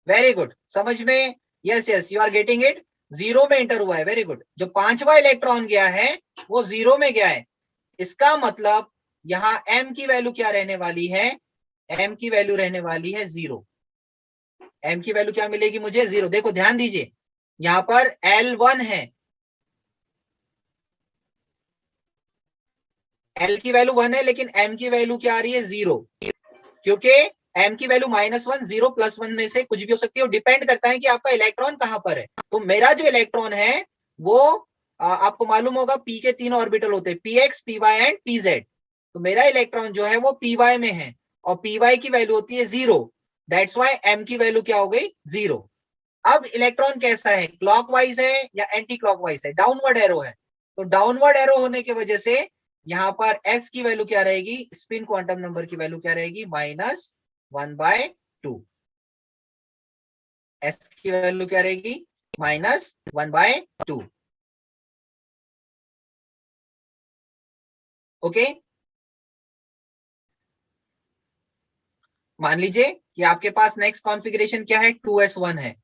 very good, समझ में, yes yes you are getting it, 0 में एंटर हुआ है, वेरी गुड। जो 5वां इलेक्ट्रॉन गया है वो 0 में गया है, इसका मतलब यहाँ m की वैल्यू क्या रहने वाली है, m की वैल्यू रहने वाली है 0। m की वैल्यू क्या मिलेगी मुझे, 0। देखो ध्यान दीजिए, यहाँ पर L1 है, L की वैल्यू 1 है, लेकिन m की वैल्यू क्या आ रही है, 0। क्योंकि m की वैल्यू -1, 0 +1 में से कुछ भी हो सकती है, डिपेंड करता है कि आपका इलेक्ट्रॉन कहां पर है। तो मेरा जो इलेक्ट्रॉन है वो आपको मालूम होगा p के 3 ऑर्बिटल होते हैं, px, py एंड pz। तो मेरा इलेक्ट्रॉन जो है वो py में है और py की वैल्यू होती है 0। दैट्स वाई m की वैल्यू क्या हो गई, 0। अब इलेक्ट्रॉन कैसा है, क्लॉकवाइज है या एंटी क्लॉकवाइज है, डाउनवर्ड एरो है। तो डाउनवर्ड एरो होने की वजह से यहां पर s की वैल्यू क्या रहेगी, स्पिन क्वांटम नंबर की वैल्यू क्या रहेगी, -1/2। s की वैल्यू क्या रहेगी, -1/2। ओके, मान लीजिए कि आपके पास नेक्स्ट कॉन्फ़िगरेशन क्या है, 2s1 है,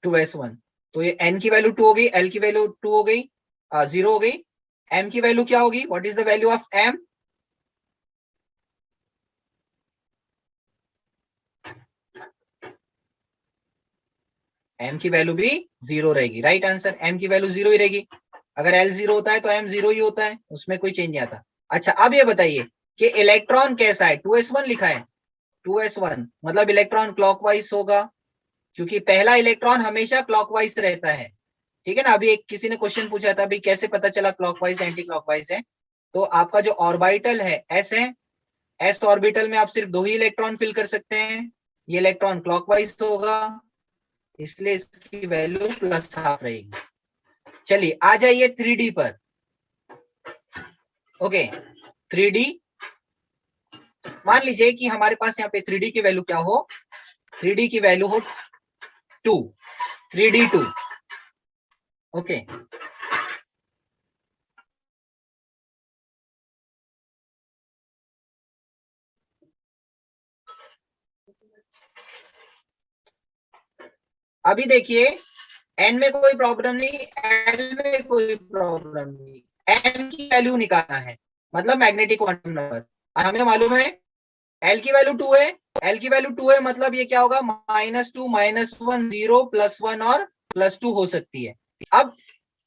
2s1। तो ये n की वैल्यू 2 हो गई, l की वैल्यू 2 हो गई, 0 हो गई। m की वैल्यू क्या होगी, what is the value of m, m की वैल्यू भी 0 रहेगी। राइट आंसर, m की वैल्यू 0 ही रहेगी। अगर l 0 होता है तो m 0 ही होता है, उसमें कोई चेंज नहीं आता। अच्छा, अब ये बताइए कि इलेक्ट्रॉन कैसा है, 2s1 लिखा है, 2s1 मतलब इलेक्ट्रॉन क्लॉकवाइज होगा, क्योंकि पहला इलेक्ट्रॉन हमेशा क्लॉकवाइज रहता है। ठीक है ना, अभी एक किसी ने क्वेश्चन पूछा था, अभी कैसे पता चला क्लॉकवाइज एंटी क्लॉकवाइज है। तो आपका जो ऑर्बिटल है s है, s ऑर्बिटल में आप सिर्फ 2 ही इलेक्ट्रॉन फिल कर सकते हैं, ये इलेक्ट्रॉन क्लॉकवाइज होगा, इसलिए इसकी वैल्यू +½ रहेगी। चलिए आ जाइए 3D पर। ओके, 3D, मान लीजिए कि हमारे पास यहाँ पे 3D की वैल्यू क्या हो, 3D की वैल्यू हो 2, 3D2। ओके, अभी देखिए n में कोई प्रॉब्लम नहीं, l में कोई प्रॉब्लम नहीं, m की वैल्यू निकालना है, मतलब मैग्नेटिक क्वांटम नंबर। हमें मालूम है l की वैल्यू 2 है, l की वैल्यू 2 है, मतलब ये क्या होगा, -2, -1, 0, +1 और +2 हो सकती है। अब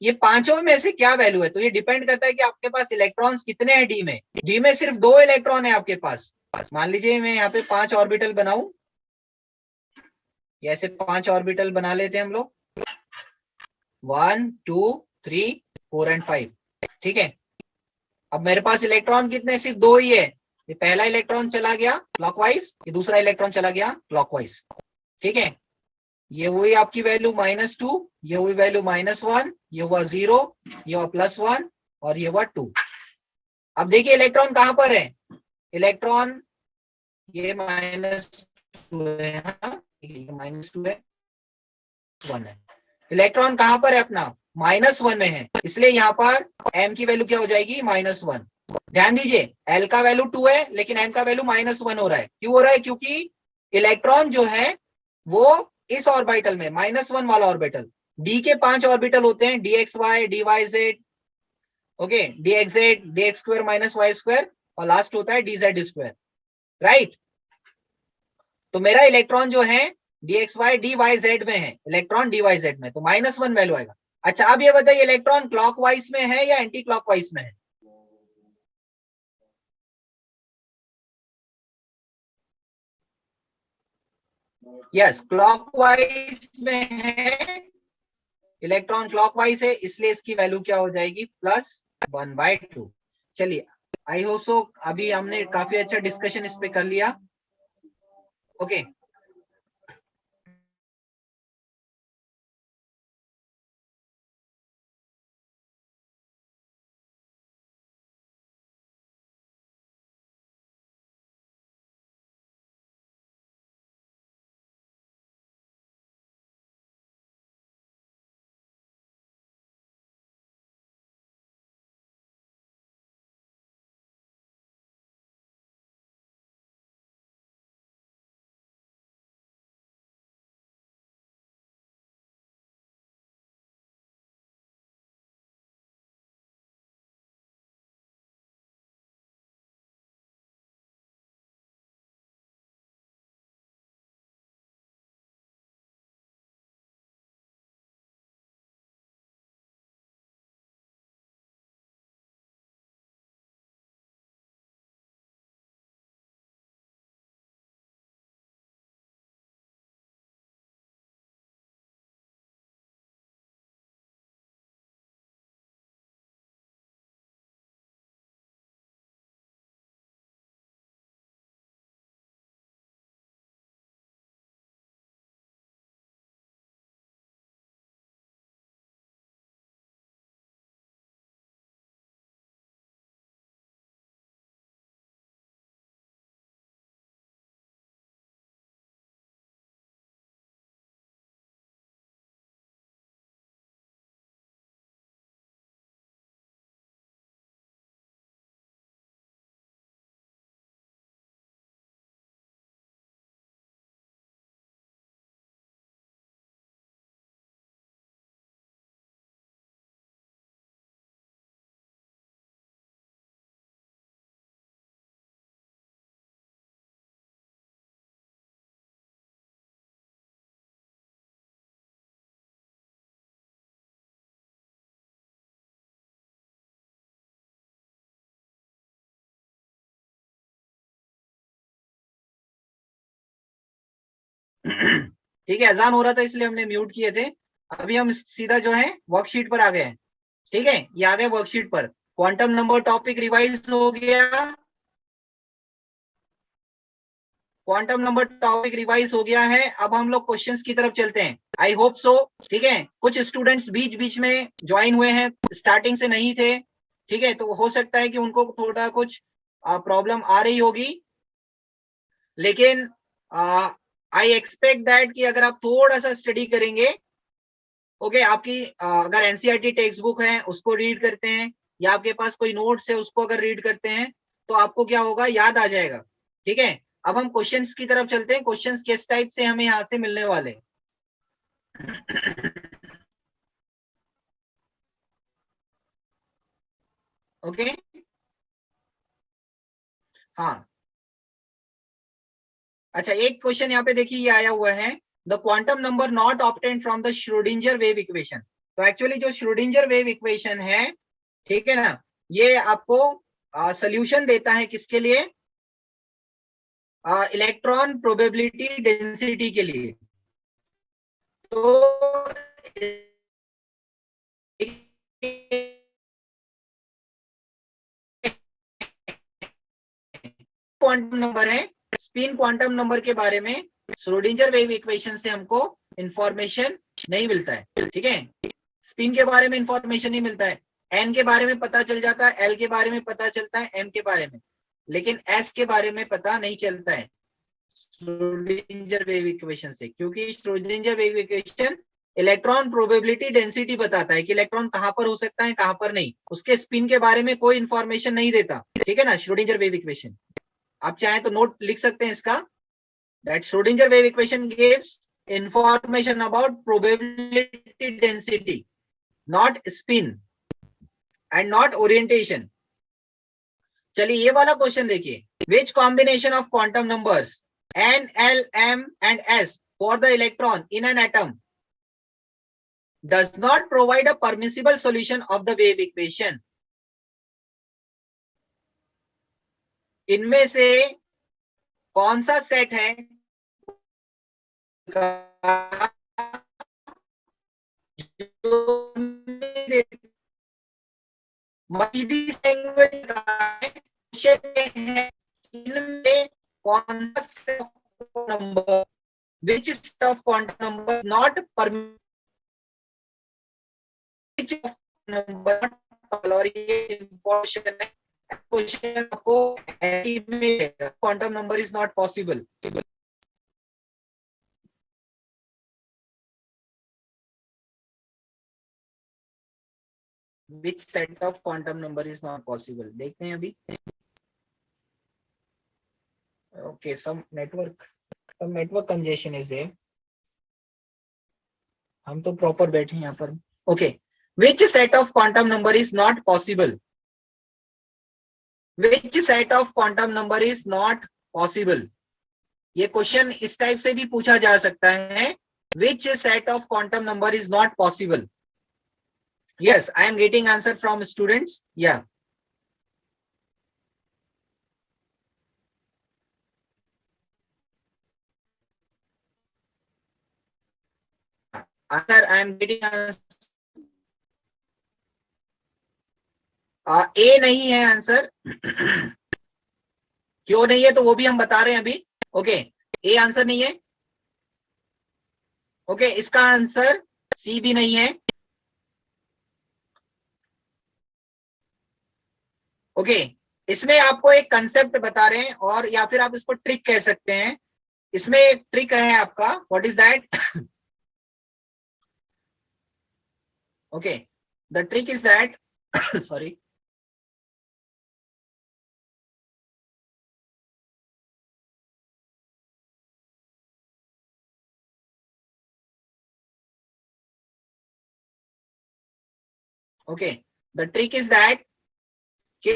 ये पांचों में से क्या वैल्यू है, तो ये डिपेंड करता है कि आपके पास इलेक्ट्रॉन्स कितने हैं डी में। डी में सिर्फ 2 इलेक्ट्रॉन है आपके पास। मान लीजिए मैं यहाँ पे 5 ऑर्बिटल बनाऊं, ऐसे 5 ऑर्बिटल बना लेते हैं हम लोग, 1, 2, 3, 4 एंड 5। ठीक है, अब मेरे पास इलेक्ट्रॉन कितने, सिर्फ 2 ही है। ये पहला इलेक्ट्रॉन चला गया क्लॉकवाइज, ये दूसरा इलेक्ट्रॉन चला गया क्लॉकवाइज। ठीक है, ये हुई आपकी वैल्यू -2, ये हुई वैल्यू -1, ये हुआ 0, ये हुआ +1 और ये हुआ 2। अब देखिए इलेक्ट्रॉन कहां पर है, इलेक्ट्रॉन ये -2 है, हाँ ये -2 है, 1 है। इलेक्ट्रॉन कहां पर है अपना, -1 में है, इसलिए यहाँ पर m की वैल्यू क्या हो जाएगी, -1। ध्यान दीजिए l का वैल्यू 2 है, लेकिन m का वैल्यू -1 हो रहा है। क्यों हो रहा है, क्योंकि इलेक्ट्रॉन जो है वो इस ऑर्बिटल में, -1 वाला ऑर्बिटल, d के 5 ऑर्बिटल होते हैं, dxy, dyz, okay, dxz, dx² -y² और लास्ट होता है dz²। राइट, तो मेरा इलेक्ट्रॉन जो है dxy dyz में है, इलेक्ट्रॉन dyz में, तो -1 वैल्यू आएगा। अच्छा, अब ये बताइए इलेक्ट्रॉन क्लॉकवाइज में है या एंटी क्लॉकवाइज में है, यस क्लॉकवाइज में है, इलेक्ट्रॉन क्लॉकवाइज है, इसलिए इसकी वैल्यू क्या हो जाएगी, +1/2। चलिए, आई होप सो अभी हमने काफी अच्छा डिस्कशन इस पे कर लिया। ओके, ठीक है, अजान हो रहा था इसलिए हमने म्यूट किए थे। अभी हम सीधा जो है वर्कशीट पर आ गए हैं। ठीक है, ये आ गए वर्कशीट पर। क्वांटम नंबर टॉपिक रिवाइज हो गया, क्वांटम नंबर टॉपिक रिवाइज हो गया है। अब हम लोग क्वेश्चंस की तरफ चलते हैं, आई होप सो। ठीक है, कुछ स्टूडेंट्स बीच बीच में ज्वाइन हुए हैं, स्टार्टिंग से नहीं थे। ठीक है, तो हो सकता है कि उनको थोड़ा कुछ प्रॉब्लम आ रही होगी, लेकिन आई एक्सपेक्ट दैट कि अगर आप थोड़ा सा स्टडी करेंगे, ओके, आपकी अगर एनसीईआरटी टेक्स्ट बुक है उसको रीड करते हैं, या आपके पास कोई नोट्स है उसको अगर रीड करते हैं, तो आपको क्या होगा, याद आ जाएगा। ठीक है, अब हम क्वेश्चंस की तरफ चलते हैं। क्वेश्चंस किस टाइप से हमें यहाँ से मिलने वाले हैं। ओके, हाँ, अच्छा, एक क्वेश्चन यहाँ पे देखिए, ये आया हुआ है, the quantum number not obtained from the Schrödinger wave equation. तो एक्चुअली जो श्रोडिंजर वेव इक्वेशन है, ठीक है ना, ये आपको सोल्यूशन देता है किसके लिए, इलेक्ट्रॉन प्रोबेबिलिटी डेंसिटी के लिए। तो क्वांटम नंबर है, स्पिन क्वांटम नंबर के बारे में श्रोडिंजर वेव इक्वेशन से हमको इंफॉर्मेशन नहीं मिलता है। ठीक है, स्पिन के बारे में इंफॉर्मेशन नहीं मिलता है, एन के बारे में पता चल जाता है, एल के बारे में पता चलता है, एम के बारे में, लेकिन एस के बारे में पता नहीं चलता है श्रोडिंजर वेव इक्वेशन से, क्योंकि Schrödinger wave equation electron probability density बताता है कि इलेक्ट्रॉन कहां पर हो सकता है, कहां पर नहीं, उसके स्पिन के बारे में कोई इंफॉर्मेशन नहीं देता। ठीक है ना, श्रोडिंजर वेव इक्वेशन। आप चाहें तो नोट लिख सकते हैं इसका, that Schrödinger wave equation gives information about probability density, not spin and not orientation. चलिए ये वाला क्वेश्चन देखिए, which combination of quantum numbers n, l, m and s for the electron in an atom does not provide a permissible solution of the wave equation? इनमें से कौन सा सेट है जो मजीदी लैंग्वेज है, इनमें कौन सा number, which set of quantum number not permit, which of number और ये इंपॉर्टेंट है क्वेश्चन आपको, quantum number is not possible. which set of quantum number is not possible, देखते हैं अभी। okay, some network congestion is there, हम तो प्रॉपर बैठे हैं यहाँ पर। okay, which set of quantum number is not possible, which set of quantum number is not possible, ये क्वेश्चन इस टाइप से भी पूछा जा सकता है, which set of quantum number is not possible. Yes, I am getting answer from students. Yeah. Answer, I am getting answer. A नहीं है आंसर। क्यों नहीं है तो वो भी हम बता रहे हैं अभी। ओके, ए आंसर नहीं है। ओके, इसका आंसर सी भी नहीं है। ओके, इसमें आपको एक कंसेप्ट बता रहे हैं, और या फिर आप इसको ट्रिक कह सकते हैं। इसमें एक ट्रिक है आपका, what is that? Okay, the trick is that, sorry, okay, the trick is that कि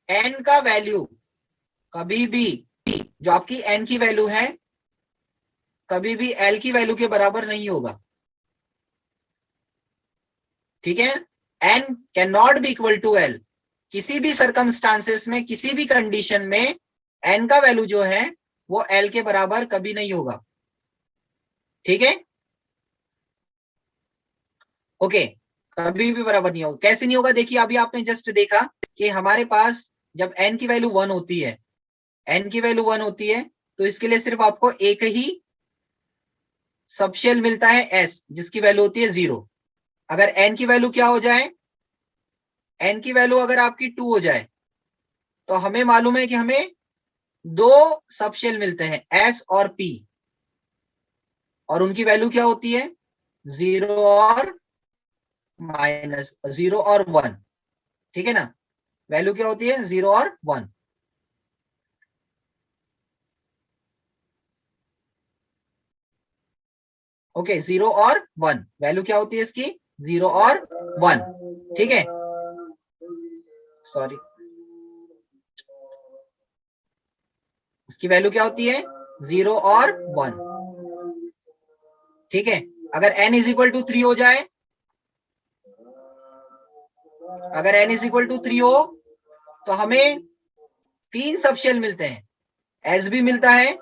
एन का वैल्यू कभी भी, जो आपकी एन की वैल्यू है, कभी भी एल की वैल्यू के बराबर नहीं होगा। ठीक है, n can not be equal to l, किसी भी सर्कमस्टांसेस में, किसी भी कंडीशन में एन का वैल्यू जो है वो एल के बराबर कभी नहीं होगा, ठीक है। ओके, कभी भी बराबर नहीं होगा। कैसे नहीं होगा, देखिए अभी आपने जस्ट देखा कि हमारे पास जब एन की वैल्यू 1 होती है, एन की वैल्यू 1 होती है, तो इसके लिए सिर्फ आपको एक ही सबशेल मिलता है एस, जिसकी वैल्यू होती है 0। अगर एन की वैल्यू क्या हो जाए, एन की वैल्यू अगर आपकी 2 हो जाए, तो हमें मालूम है कि हमें दो सबशेल मिलते हैं, एस और पी, और उनकी वैल्यू क्या होती है, 0 और माइनस, 0 और 1, ठीक है ना। वैल्यू क्या होती है, 0 और 1। ओके, 0 और 1 वैल्यू क्या होती है इसकी, 0 और 1, ठीक है। सॉरी, उसकी वैल्यू क्या होती है, 0 और 1, ठीक है। अगर n इज इक्वल टू 3 हो जाए, अगर n इज इक्वल टू 3 हो, तो हमें तीन सबशेल मिलते हैं, s भी मिलता है,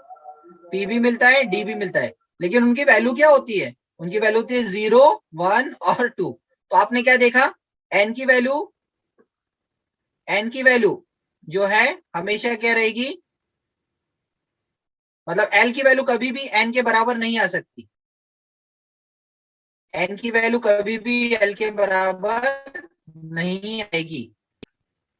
p भी मिलता है, d भी मिलता है, लेकिन उनकी वैल्यू क्या होती है, उनकी वैल्यू होती है 0, 1 और 2। तो आपने क्या देखा, n की वैल्यू, n की वैल्यू जो है हमेशा क्या रहेगी, मतलब l की वैल्यू कभी भी n के बराबर नहीं आ सकती, n की वैल्यू कभी भी l के बराबर नहीं आएगी,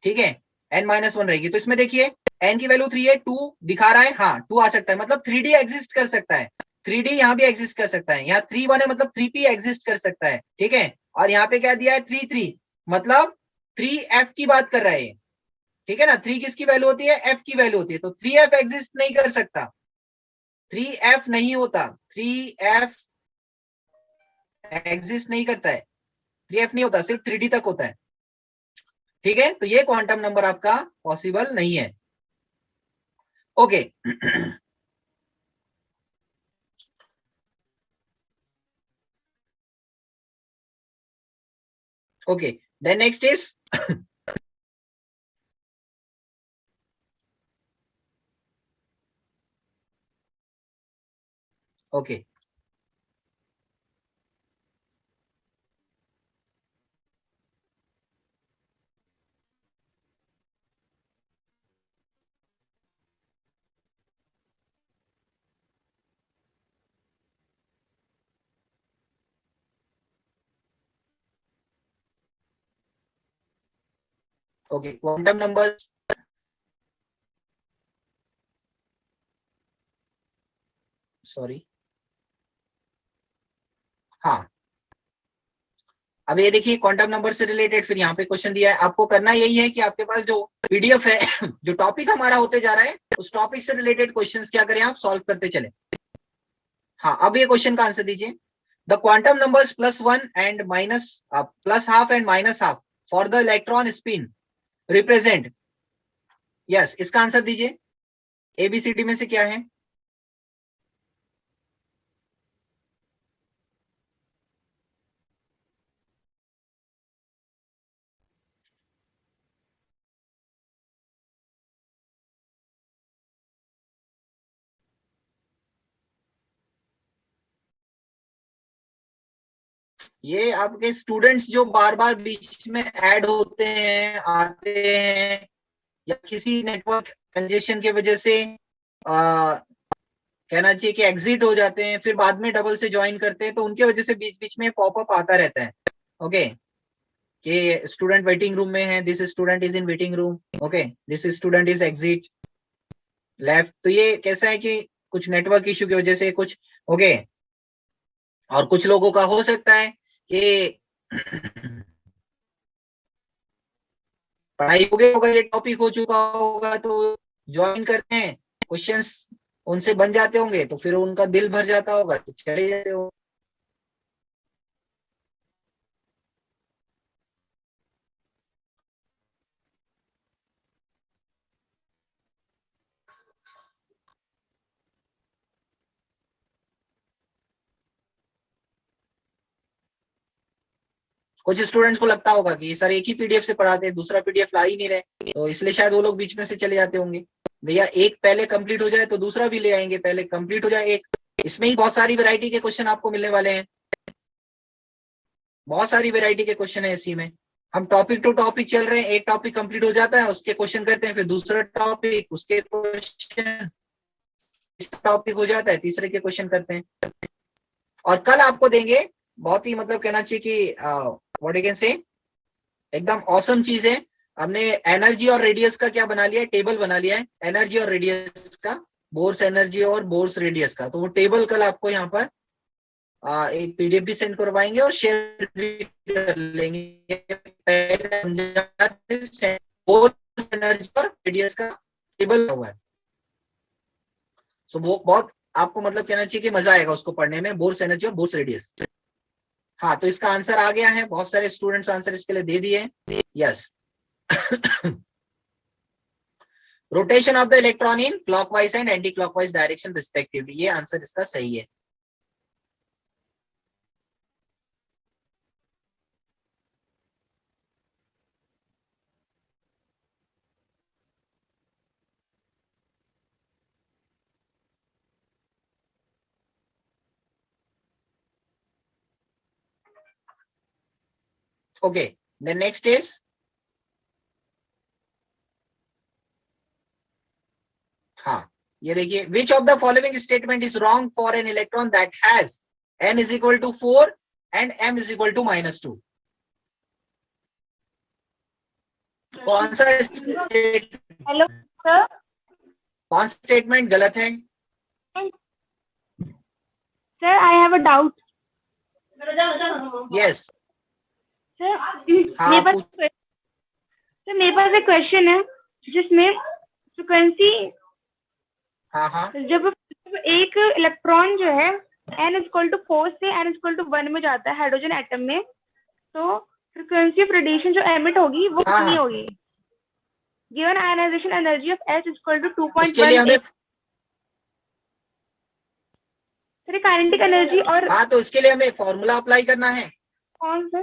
ठीक है। n-1 रहेगी। तो इसमें देखिए n की वैल्यू 3 है, 2 दिखा रहा है, हाँ 2 आ सकता है, मतलब 3D एग्जिस्ट कर सकता है, 3D यहाँ भी एग्जिस्ट कर सकता है, यहाँ 3-1 है मतलब 3P एग्जिस्ट कर सकता है, ठीक है। और यहाँ पे क्या दिया है, 3-3, मतलब 3F की बात कर रहा है, ठीक है ना। 3 किसकी वैल्यू होती है, F की वैल्यू होती है, तो 3F एग्जिस्ट नहीं कर सकता, 3F नहीं होता, 3F एग्जिस्ट नहीं करता है, 3F नहीं होता, सिर्फ 3D तक होता है, ठीक है। तो ये क्वांटम नंबर आपका पॉसिबल नहीं है, okay. Okay, then next is okay, okay, quantum number, sorry, हाँ। अब ये देखिए क्वांटम नंबर से रिलेटेड फिर यहाँ पे क्वेश्चन दिया है, आपको करना यही है कि आपके पास जो पीडीएफ है जो टॉपिक हमारा होते जा रहा है, उस टॉपिक से रिलेटेड क्वेश्चंस क्या करें, आप सॉल्व करते चले। हाँ, अब ये क्वेश्चन का आंसर दीजिए, the quantum numbers +1 and minus, +12 and -12 for the electron spin represent, yes, इसका आंसर दीजिए, एबीसीडी में से क्या है। ये आपके स्टूडेंट्स जो बार बार बीच में ऐड होते हैं, आते हैं, या किसी नेटवर्क कंजेशन की वजह से कहना चाहिए कि एग्जिट हो जाते हैं, फिर बाद में डबल से ज्वाइन करते हैं, तो उनके वजह से बीच बीच में पॉपअप आता रहता है, ओके, कि स्टूडेंट वेटिंग रूम में है, this student is in waiting room, okay, this student is exit left. तो ये कैसा है कि कुछ नेटवर्क इश्यू की वजह से कुछ, ओके। और कुछ लोगों का हो सकता है कि पढ़ाई हो गई होगा, ये टॉपिक हो चुका होगा, तो ज्वाइन करते हैं, क्वेश्चंस उनसे बन जाते होंगे, तो फिर उनका दिल भर जाता होगा, तो चले जाते हो। कुछ स्टूडेंट्स को लगता होगा कि सर एक ही पीडीएफ से पढ़ाते हैं, दूसरा पीडीएफ ला ही नहीं रहे, तो इसलिए शायद वो लोग बीच में से चले जाते होंगे। भैया एक पहले कंप्लीट हो जाए तो दूसरा भी ले आएंगे, पहले कंप्लीट हो जाए एक, इसमें ही बहुत सारी वैरायटी के क्वेश्चन आपको मिलने वाले हैं, बहुत सारी वैरायटी के क्वेश्चन है इसी में। हम टॉपिक टू टॉपिक चल रहे हैं, एक टॉपिक कंप्लीट हो जाता है उसके क्वेश्चन करते हैं, फिर दूसरा टॉपिक उसके क्वेश्चन, टॉपिक हो जाता है तीसरे के क्वेश्चन करते हैं। और कल आपको देंगे बहुत ही मतलब कहना चाहिए कि व्हाट यू कैन से एकदम ऑसम चीज है। हमने एनर्जी और रेडियस का क्या बना लिया है, टेबल बना लिया है एनर्जी और रेडियस का, बोर्स एनर्जी और बोर्स रेडियस का। तो वो टेबल कल आपको यहाँ पर एक पीडीएफ भी सेंड करवाएंगे और शेयर भी कर लेंगे। बोर्स एनर्जी और रेडियस का टेबल हुआ है, सो वो बहुत आपको मतलब कहना चाहिए कि मजा आएगा उसको पढ़ने में, बोर्स एनर्जी और बोर्स रेडियस। हाँ, तो इसका आंसर आ गया है, बहुत सारे स्टूडेंट्स आंसर इसके लिए दे दिए। Yes, rotation of the electron in clockwise and anti clockwise direction respectively, ये आंसर इसका सही है। Okay, the next is हाँ, ये देखिए, which of the following statement is wrong for an electron that has n is equal to 4 and m is equal to -2? कौन सा हेलो सर, कौन सा स्टेटमेंट गलत है? Sir I have a doubt. Yes, sir हाँ, मेरे पास एक क्वेश्चन है जिसमें फ्रीक्वेंसी, हाँ, जब एक इलेक्ट्रॉन जो है n इक्वल टू 4 से n इक्वल टू 1 में जाता है हाइड्रोजन एटम में, तो फ्रीक्वेंसी ऑफ रेडिएशन जो एमिट होगी वो कितनी होगी? Given ionisation energy of H equal to 2.18। Sir kinetic energy और हाँ, तो इसके लिए हमें फॉर्मूला अप्लाई करना है। कौन सा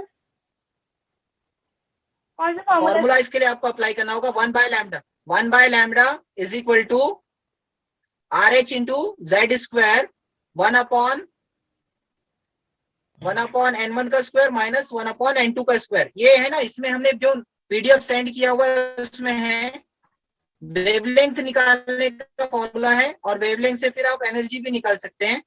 फॉर्मूला इसके लिए आपको अप्लाई करना होगा 1 by lambda is equal to RH into Z square 1 upon n1 का स्क्वायर माइनस 1 upon n2 का स्क्वायर। ये है ना, इसमें हमने जो पीडीएफ सेंड किया हुआ है उसमें है वेवलेंथ निकालने का फॉर्मूला है, और वेवलेंथ से फिर आप एनर्जी भी निकाल सकते हैं।